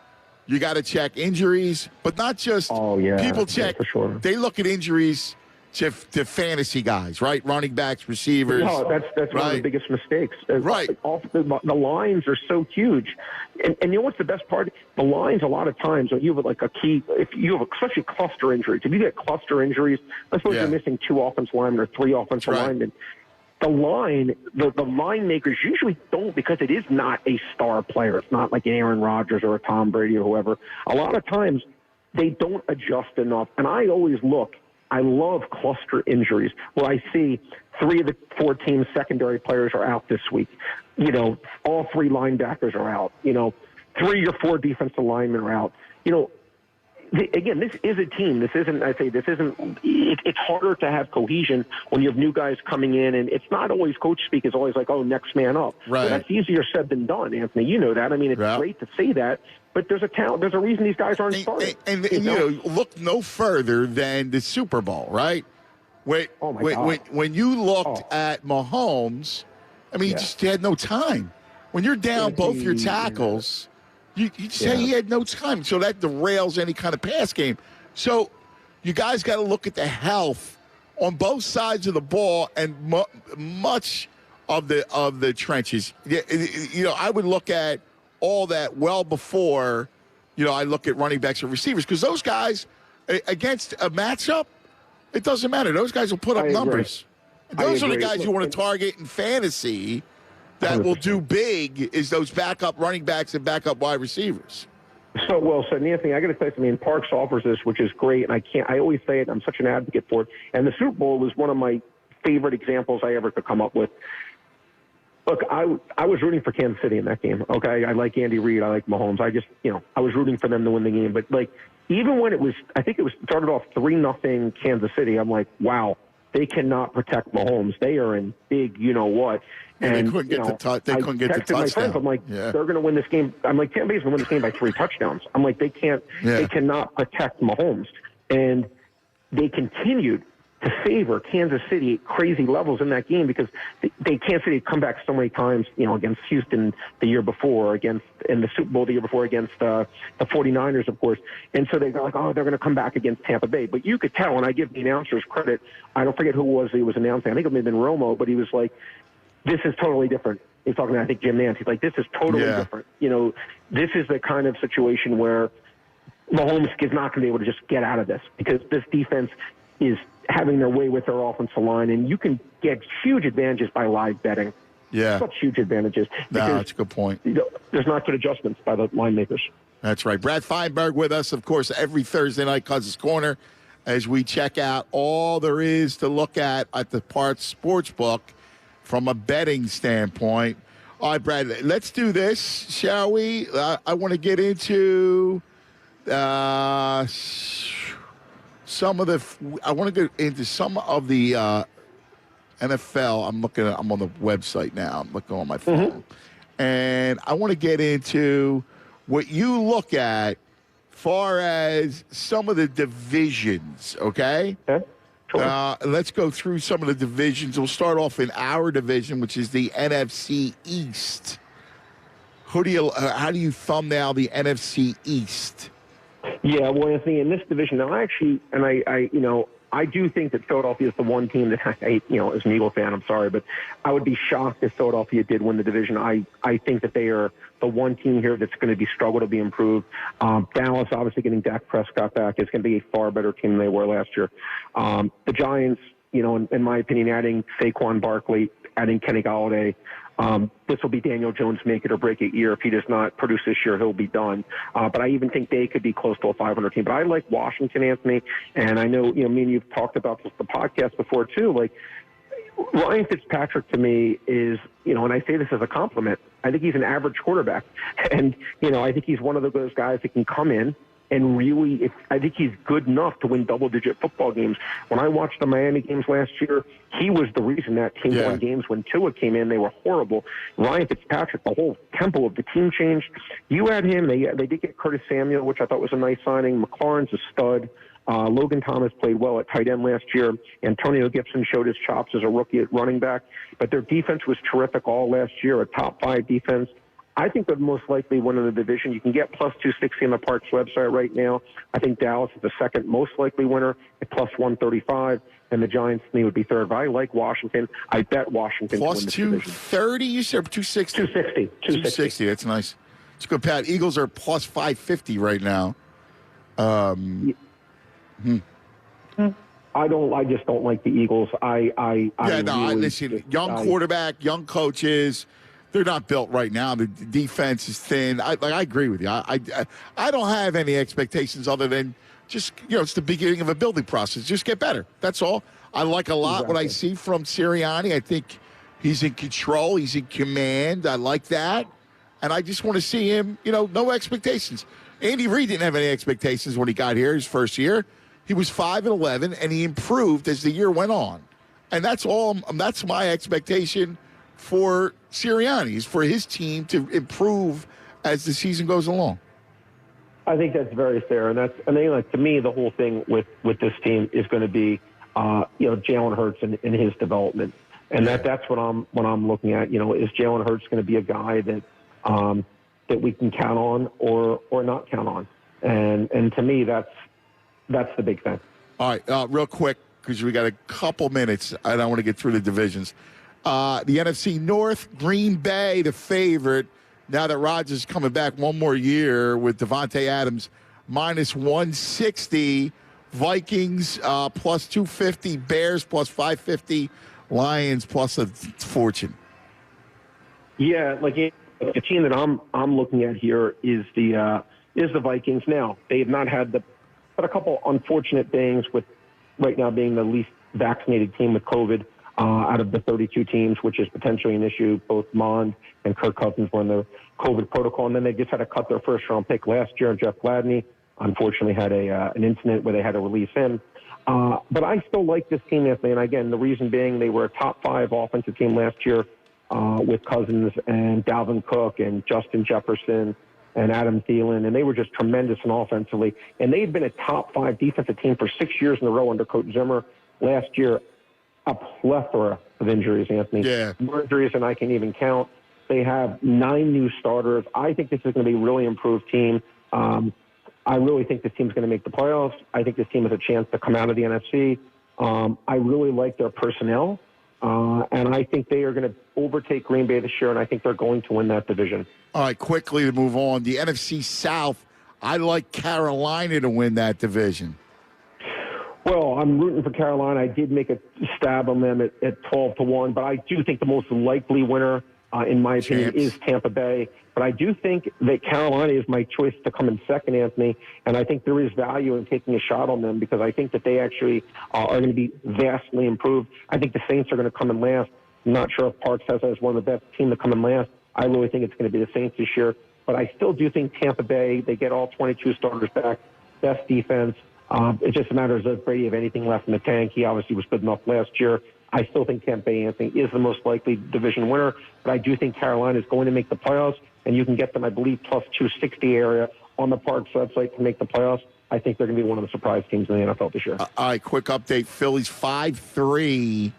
you got to check injuries, but not just people check. For sure. They look at injuries to fantasy guys, right? Running backs, receivers. No, that's one of the biggest mistakes. Right. The lines are so huge. And you know what's the best part? The lines, a lot of times, when you have if you have especially cluster injuries, if you get cluster injuries, let's suppose you're missing 2 offensive linemen or 3 offensive linemen, the line makers usually don't, because it is not a star player. It's not like an Aaron Rodgers or a Tom Brady or whoever. A lot of times they don't adjust enough. And I always look, I love cluster injuries where I see 3 of the 4 teams' secondary players are out this week. All 3 linebackers are out. 3 or 4 defensive linemen are out. Again, this is a team. It's harder to have cohesion when you have new guys coming in, and it's not always coach speak. It's always like, next man up. Right. Well, that's easier said than done, Anthony. You know that. I mean, it's great to say that, but there's a talent. There's a reason these guys aren't starting. And look no further than the Super Bowl, right? When you looked at Mahomes, I mean, he had no time. When you're down both your tackles, you say he had no time. So that derails any kind of pass game. So you guys got to look at the health on both sides of the ball and much of the trenches. I would look at all that well before, I look at running backs and receivers, because those guys, against a matchup, it doesn't matter. Those guys will put up numbers. Those are the guys you want to target in fantasy that 100%. Will do big, is those backup running backs and backup wide receivers. So well said, Anthony. I got to tell you something. Parx offers this, which is great, and I always say it. I'm such an advocate for it. And the Super Bowl was one of my favorite examples I ever could come up with. Look, I was rooting for Kansas City in that game. Okay, I like Andy Reid. I like Mahomes. I was rooting for them to win the game. But even when I think it was started off 3-0 Kansas City. I'm like, wow, they cannot protect Mahomes. They are in big, you know what. And they couldn't get the They couldn't get the touchdown. My friends, I'm like, they're going to win this game. I'm like, Tampa Bay's going to win this game by 3 touchdowns. I'm like, they cannot protect Mahomes. And they continued to favor Kansas City at crazy levels in that game because Kansas City had come back so many times, against Houston the year before, in the Super Bowl the year before against the 49ers, of course. And so they're like, oh, they're going to come back against Tampa Bay. But you could tell, and I give the announcers credit, I don't forget who he was announcing. I think it may have been Romo, but he was like, this is totally different. He's talking to, I think, Jim Nantz. He's like, this is totally different. This is the kind of situation where Mahomes is not going to be able to just get out of this because this defense is having their way with their offensive line, and you can get huge advantages by live betting. Yeah. Such huge advantages. No, that's a good point. There's not good adjustments by the line makers. That's right. Brad Feinberg with us, of course, every Thursday night, Cousins Corner, as we check out all there is to look at the Parx Sportsbook from a betting standpoint. All right, Brad, let's do this, shall we? I want to get into some of the NFL. I'm on the website now. I'm looking on my phone. And I want to get into what you look at far as some of the divisions, okay? Sure. Let's go through some of the divisions. We'll start off in our division, which is the Nfc East. How do you thumbnail the Nfc East? Yeah, well, Anthony, in this division, now I do think that Philadelphia is the one team that as an Eagle fan, I'm sorry, but I would be shocked if Philadelphia did win the division. I think that they are the one team here that's going to be struggle to be improved. Dallas, obviously getting Dak Prescott back, is going to be a far better team than they were last year. The Giants, in my opinion, adding Saquon Barkley, adding Kenny Golladay, this will be Daniel Jones' make it or break it year. If he does not produce this year, he'll be done. But I even think they could be close to a 500 team. But I like Washington, Anthony, and I know, me and you've talked about this, the podcast before too. Like Ryan Fitzpatrick to me is, and I say this as a compliment, I think he's an average quarterback. And, I think he's one of those guys that can come in and really, I think he's good enough to win double-digit football games. When I watched the Miami games last year, he was the reason that team won games. When Tua came in, they were horrible. Ryan Fitzpatrick, the whole tempo of the team changed. You had him. They did get Curtis Samuel, which I thought was a nice signing. McLaurin's a stud. Logan Thomas played well at tight end last year. Antonio Gibson showed his chops as a rookie at running back. But their defense was terrific all last year, a top-5 defense. I think they're most likely winning the division. You can get plus 260 on the Parx website right now. I think Dallas is the second most likely winner at plus 135, and the Giants to me would be third. But I like Washington. I bet Washington plus to win this 230, you said, 260? 260, that's nice. It's good, Pat. Eagles are plus 550 right now. I just don't like the Eagles. Listen, young quarterback, young coaches. They're not built right now. The defense is thin. I agree with you. I don't have any expectations other than just, it's the beginning of a building process. Just get better. That's all. I like a lot what I see from Sirianni. I think he's in control. He's in command. I like that. And I just want to see him, no expectations. Andy Reid didn't have any expectations when he got here his first year. He was 5-11, and he improved as the year went on. And that's all. That's my expectation for Sirianni, is for his team to improve as the season goes along. I think that's very fair, and to me, the whole thing with this team is going to be, Jalen Hurts and his development, and that's what I'm looking at. Is Jalen Hurts going to be a guy that we can count on or not count on? And to me, that's the big thing. All right, real quick, because we got a couple minutes, and I want to get through the divisions. The NFC North, Green Bay, the favorite. Now that Rodgers is coming back one more year with Devontae Adams, minus 160. Vikings, plus 250. Bears, plus 550. Lions, plus a fortune. Yeah, the team that I'm looking at here is the Vikings. Now, they have not had a couple unfortunate things with right now being the least vaccinated team with COVID. Out of the 32 teams, which is potentially an issue. Both Mond and Kirk Cousins were in the COVID protocol, and then they just had to cut their first-round pick last year, Jeff Gladney. unfortunately had an incident where they had to release him. But I still like this team, Anthony. And again, the reason being they were a top 5 offensive team last year with Cousins and Dalvin Cook and Justin Jefferson and Adam Thielen, and they were just tremendous in offensively. And they've been a top 5 defensive team for 6 years in a row under Coach Zimmer. Last year, a plethora of injuries, Anthony. Yeah. More injuries than I can even count. They have 9 new starters. I think this is going to be a really improved team. I really think this team's going to make the playoffs. I think this team has a chance to come out of the NFC. I really like their personnel, and I think they are going to overtake Green Bay this year, and I think they're going to win that division. All right, quickly to move on. The NFC South, I like Carolina to win that division. Well, I'm rooting for Carolina. I did make a stab on them at 12-1, but I do think the most likely winner, in my opinion, is Tampa Bay. But I do think that Carolina is my choice to come in second, Anthony, and I think there is value in taking a shot on them because I think that they actually are going to be vastly improved. I think the Saints are going to come in last. I'm not sure if Parx has as one of the best teams to come in last. I really think it's going to be the Saints this year. But I still do think Tampa Bay, they get all 22 starters back, best defense. It's just a matter of does Brady have anything left in the tank. He obviously was good enough last year. I still think Tampa Bay, Anthony, is the most likely division winner, but I do think Carolina is going to make the playoffs, and you can get them, I believe, plus 260 area on the Parx website to make the playoffs. I think they're going to be one of the surprise teams in the NFL this year. All right, quick update. Phillies 5-3.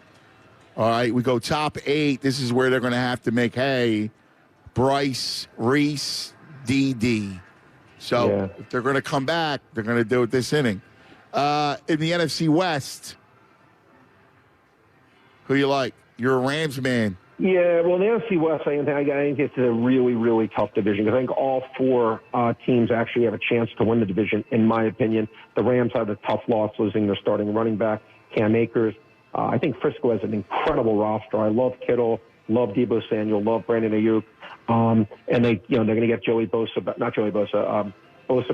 All right, we go top 8. This is where they're going to have to make hay. Bryce, Reese, DD. So if they're going to come back, they're going to do it this inning. In the NFC West, who you like? You're a Rams man. Yeah, well, the NFC West, I think it's a really, really tough division because I think all 4 teams actually have a chance to win the division, in my opinion. The Rams had a tough loss losing their starting running back, Cam Akers. I think Frisco has an incredible roster. I love Kittle, love Deebo Samuel, love Brandon Ayuk. And they're going to get Bosa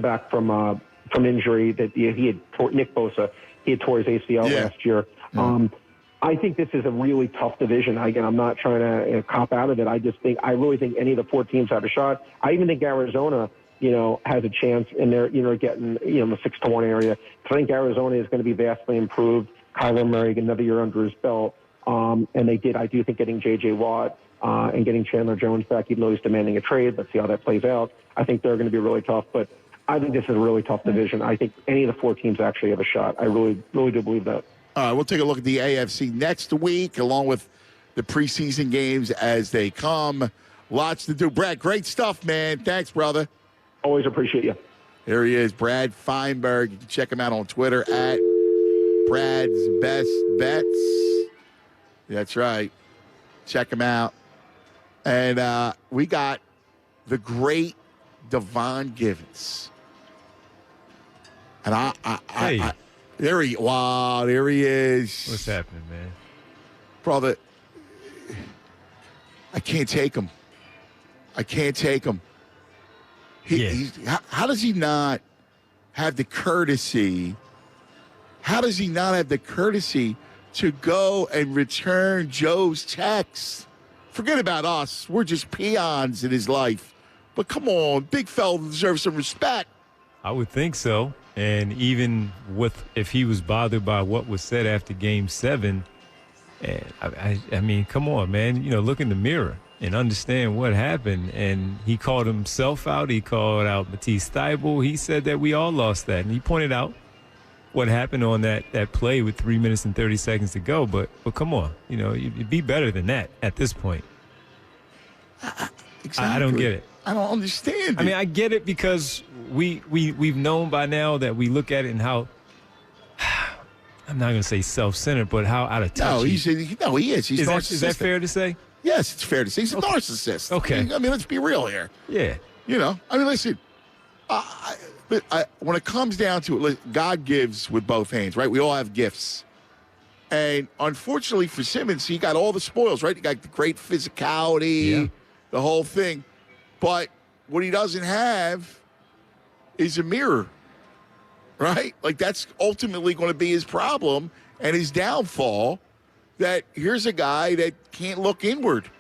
back from injury that he had Nick Bosa. He had tore his ACL last year. I think this is a really tough division. Again, I'm not trying to cop out of it. I really think any of the 4 teams have a shot. I even think Arizona, has a chance in there, getting, the 6-1 area. So I think Arizona is going to be vastly improved. Kyler Murray, another year under his belt. And I do think getting J.J. Watt and getting Chandler Jones back, even though he's demanding a trade. Let's see how that plays out. I think they're going to be really tough, but I think this is a really tough division. I think any of the 4 teams actually have a shot. I really, really do believe that. All right, we'll take a look at the AFC next week, along with the preseason games as they come. Lots to do. Brad, great stuff, man. Thanks, brother. Always appreciate you. Here he is, Brad Feinberg. You can check him out on Twitter at Brad's Best Bets. That's right. Check him out. And we got the great Devon Givens. And there he is. What's happening, man? Brother, I can't take him. How does he not have the courtesy? How does he not have the courtesy to go and return Joe's text? Forget about us. We're just peons in his life. But come on, big fella deserves some respect. I would think so. And even if he was bothered by what was said after Game 7, I mean, come on, man. Look in the mirror and understand what happened. And he called himself out. He called out Matisse Thybulle. He said that we all lost that. And he pointed out what happened on that play with 3 minutes and 30 seconds to go. But come on, you'd be better than that at this point. Exactly. I don't get it. I don't understand. I mean, I get it because we've known by now that we look at it and how I'm not going to say self-centered, but how out of touch. He is. He's narcissistic. Is that fair to say? Yes, it's fair to say. He's a narcissist. Okay. I mean, let's be real here. Yeah. Listen, when it comes down to it, God gives with both hands, right? We all have gifts. And unfortunately for Simmons, he got all the spoils, right? He got the great physicality, the whole thing. But what he doesn't have is a mirror, right? Like, that's ultimately going to be his problem and his downfall, that here's a guy that can't look inward.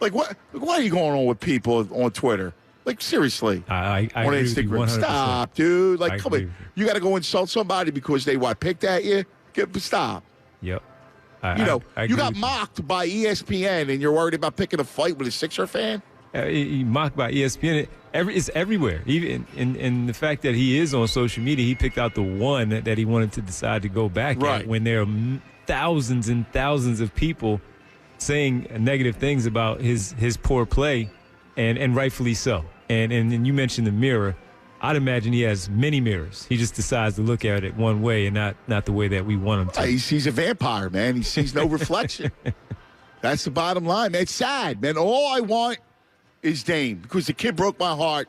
Like, why are you going on with people on Twitter? Like, seriously. I agree with you 100%. Stop, dude. Like, come agree on. You got to go insult somebody because they, picked at you? Stop. Yep. You agree got with mocked by ESPN, and you're worried about picking a fight with a Sixer fan? He mocked by ESPN. It's everywhere. Even in the fact that he is on social media, he picked out the one that he wanted to decide to go back at when there are thousands and thousands of people saying negative things about his poor play, and rightfully so. And you mentioned the mirror. I'd imagine he has many mirrors. He just decides to look at it one way and not the way that we want him to. He sees a vampire, man. He sees no reflection. That's the bottom line, man. It's sad, man. All I want is Dame, because the kid broke my heart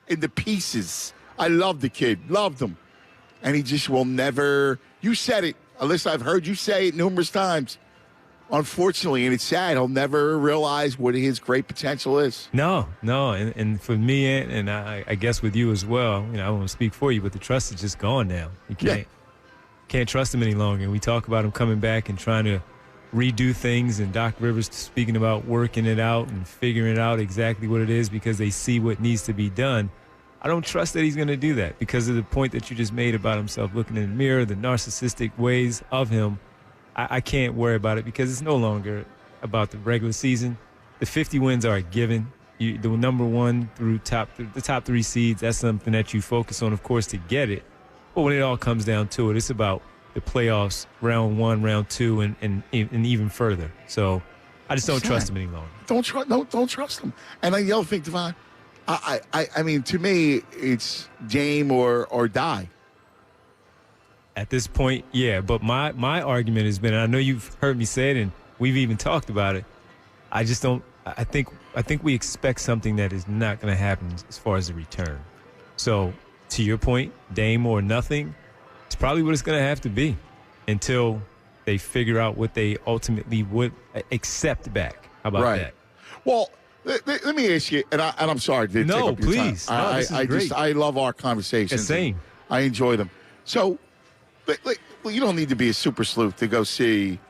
into pieces. I love the kid. Loved him. And he just will never. You said it. Alyssa, I've heard you say it numerous times. Unfortunately, and it's sad, he'll never realize what his great potential is. No. And for me, and I guess with you as well, I won't speak for you, but the trust is just gone now. You can't trust him any longer. And we talk about him coming back and trying to redo things, and Doc Rivers speaking about working it out and figuring out exactly what it is because they see what needs to be done. I don't trust that he's going to do that because of the point that you just made about himself looking in the mirror, the narcissistic ways of him. I can't worry about it because it's no longer about the regular season. The 50 wins are a given. The number one through the top three seeds, that's something that you focus on, of course, to get it. But when it all comes down to it, it's about the playoffs, round one, round two, and even further. So I just don't trust him any longer. Don't trust him. And the other thing, Devon, I mean, to me, it's Dame or die. At this point, yeah. But my argument has been, and I know you've heard me say it, and we've even talked about it. I just don't. I think we expect something that is not going to happen as far as the return. So, to your point, Dame or nothing, it's probably what it's going to have to be until they figure out what they ultimately would accept back. How about that? Well, let me ask you, and I'm sorry to take up your please. time. This is great. I love our conversations. The same. I enjoy them. So, you don't need to be a super sleuth to go see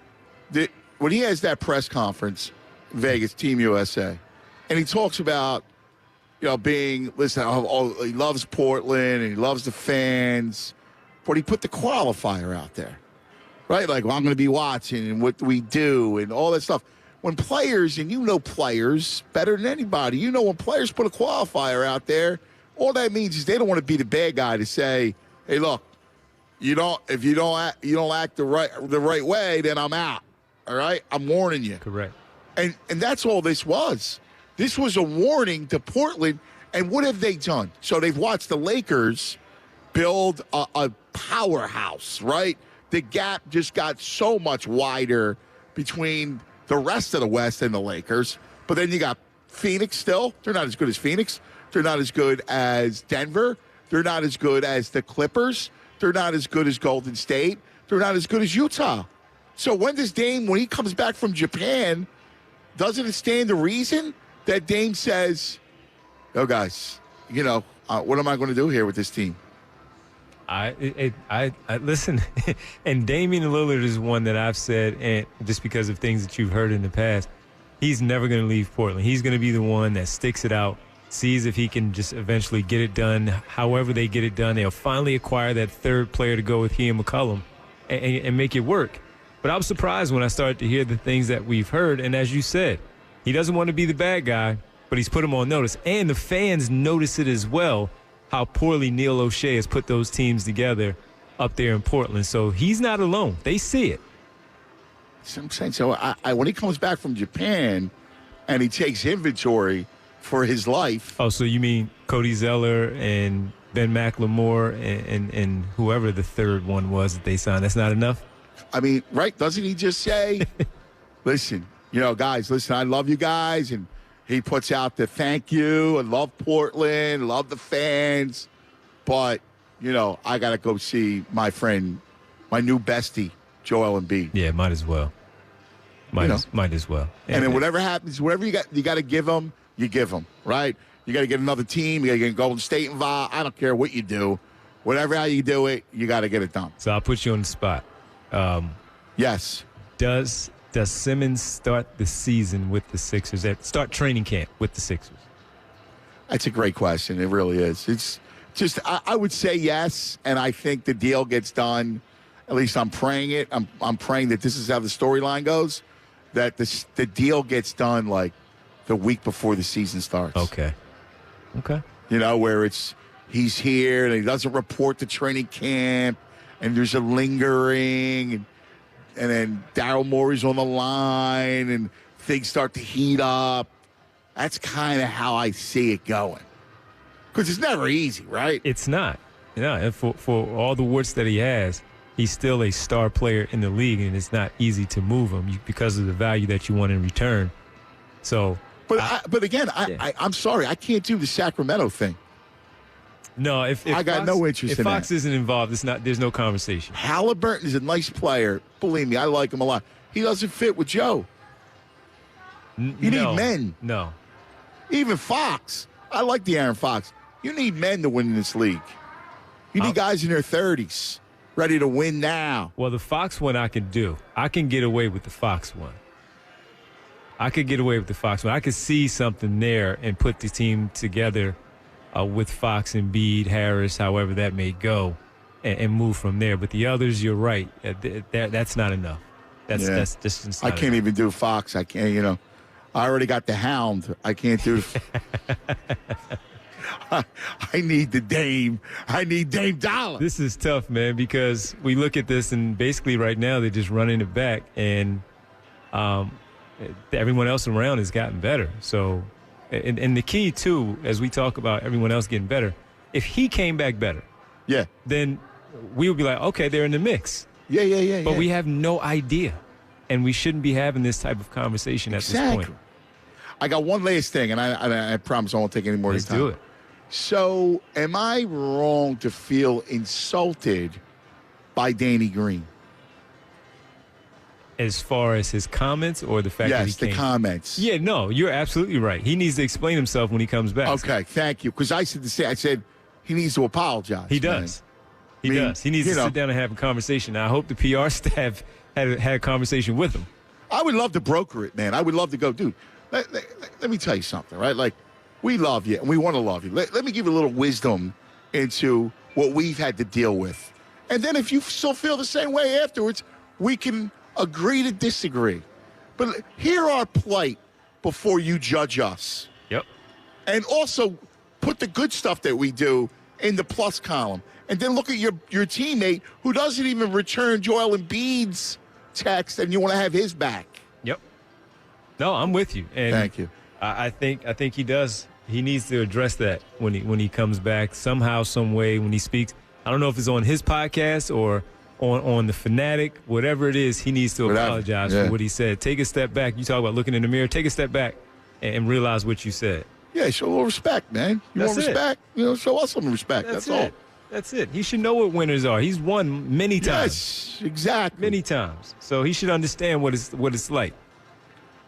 when he has that press conference, Vegas, Team USA, and he talks about, he loves Portland and he loves the fans, but he put the qualifier out there, right? Like, well, I'm going to be watching and what do we do and all that stuff. When players, and you know players better than anybody, when players put a qualifier out there, all that means is they don't want to be the bad guy to say, hey, look, if you don't act the right way, then I'm out. All right? I'm warning you. Correct. And that's all this was. This was a warning to Portland. And what have they done? So they've watched the Lakers build a powerhouse, right? The gap just got so much wider between the rest of the West and the Lakers. But then you got Phoenix still. They're not as good as Phoenix. They're not as good as Denver. They're not as good as the Clippers. They're not as good as Golden State. They're not as good as Utah. So when does Dame, when he comes back from Japan, doesn't it stand to reason that Dame says, "Oh, guys, what am I going to do here with this team?" I listen, and Damian Lillard is one that I've said, and just because of things that you've heard in the past, he's never going to leave Portland. He's going to be the one that sticks it out, sees if he can just eventually get it done. However they get it done, they'll finally acquire that third player to go with he and McCollum and make it work. But I was surprised when I started to hear the things that we've heard. And as you said, he doesn't want to be the bad guy, but he's put him on notice. And the fans notice it as well, how poorly Neil O'Shea has put those teams together up there in Portland. So he's not alone. They see it. So I'm saying, when he comes back from Japan and he takes inventory for his life. Oh, so you mean Cody Zeller and Ben McLemore and whoever the third one was that they signed? That's not enough? I mean, right? Doesn't he just say, listen, guys, listen, I love you guys. And he puts out the thank you. I love Portland, love the fans. But, I got to go see my friend, my new bestie, Joel Embiid. Yeah, might as well. Might as well. And then whatever happens, whatever you got to give them, you give them, right? You got to get another team. You got to get Golden State involved. I don't care what you do. How you do it, you got to get it done. So I'll put you on the spot. Yes. Does Simmons start the season with the Sixers? Start training camp with the Sixers? That's a great question. It really is. It's just I would say yes, and I think the deal gets done. At least I'm praying it. I'm praying that this is how the storyline goes, that the deal gets done like the week before the season starts. Okay. You know, where he's here and he doesn't report to training camp, and there's a lingering, and then Daryl Morey's on the line, and things start to heat up. That's kind of how I see it going. Because it's never easy, right? It's not. Yeah, and for all the warts that he has, he's still a star player in the league, and it's not easy to move him because of the value that you want in return. So, but again, I'm sorry, I can't do the Sacramento thing. No, if I got Fox, no interest if in Fox that. isn't involved, it's not. There's no conversation. Halliburton is a nice player. Believe me, I like him a lot. He doesn't fit with Joe. You need men. No. Even Fox. I like the Aaron Fox. You need men to win in this league. You need guys in their 30s ready to win now. Well, the Fox one I can do. I can get away with the Fox one. I could get away with the Fox one. I could see something there and put the team together with Fox and Embiid, Harris, however that may go, and move from there. But the others, you're right. That's not enough. That's just not I can't even do Fox. I can't, you know. I already got the Hound. I can't do I need the Dame. I need Dame Dollar. This is tough, man, because we look at this and basically right now they're just running it back, and everyone else around has gotten better. So, and the key, too, as we talk about everyone else getting better, if he came back better, then we would be like, okay, they're in the mix. Yeah. But we have no idea, and we shouldn't be having this type of conversation at this point. I got one last thing, and I promise I won't take any more of your time. Let's do it. So, am I wrong to feel insulted by Danny Green? As far as his comments or the fact that he came? Yes, the comments. Yeah, no, you're absolutely right. He needs to explain himself when he comes back. Okay, thank you. Because I said the same. I said he needs to apologize. He does. He does. He needs to sit down and have a conversation. Now, I hope the PR staff had a conversation with him. I would love to broker it, man. I would love to go, dude, let me tell you something, right? Like, we love you, and we want to love you. Let me give you a little wisdom into what we've had to deal with. And then if you still feel the same way afterwards, we can agree to disagree. But hear our plight before you judge us. Yep. And also put the good stuff that we do in the plus column. And then look at your teammate who doesn't even return Joel Embiid's text, and you want to have his back. Yep. No, I'm with you. And thank you. I think he does. He needs to address that when he comes back somehow, some way when he speaks. I don't know if it's on his podcast or on the Fanatic, whatever it is. He needs to apologize for what he said. Take a step back. You talk about looking in the mirror. Take a step back and realize what you said. Yeah, show a little respect, man. You want respect? You know, show us some respect. That's all. That's it. He should know what winners are. He's won many times. Yes, exactly. Many times. So he should understand what it's like.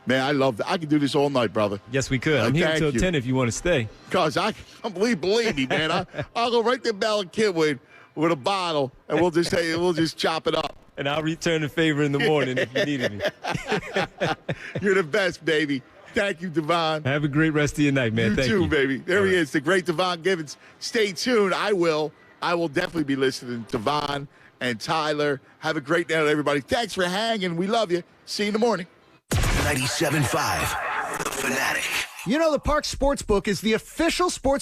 Man, I love that. I could do this all night, brother. Yes, we could. I'm here until 10 if you want to stay. Because believe me, man. I'll go right to Bell and Kidwood with a bottle, and we'll just chop it up. And I'll return the favor in the morning if you needed me. You're the best, baby. Thank you, Devon. Have a great rest of your night, man. Thank you, baby. There he is, the great Devon Givens. Stay tuned. I will definitely be listening to Devon and Tyler. Have a great night, everybody. Thanks for hanging. We love you. See you in the morning. 97.5, The Fanatic. You know, the Parx Sportsbook is the official sports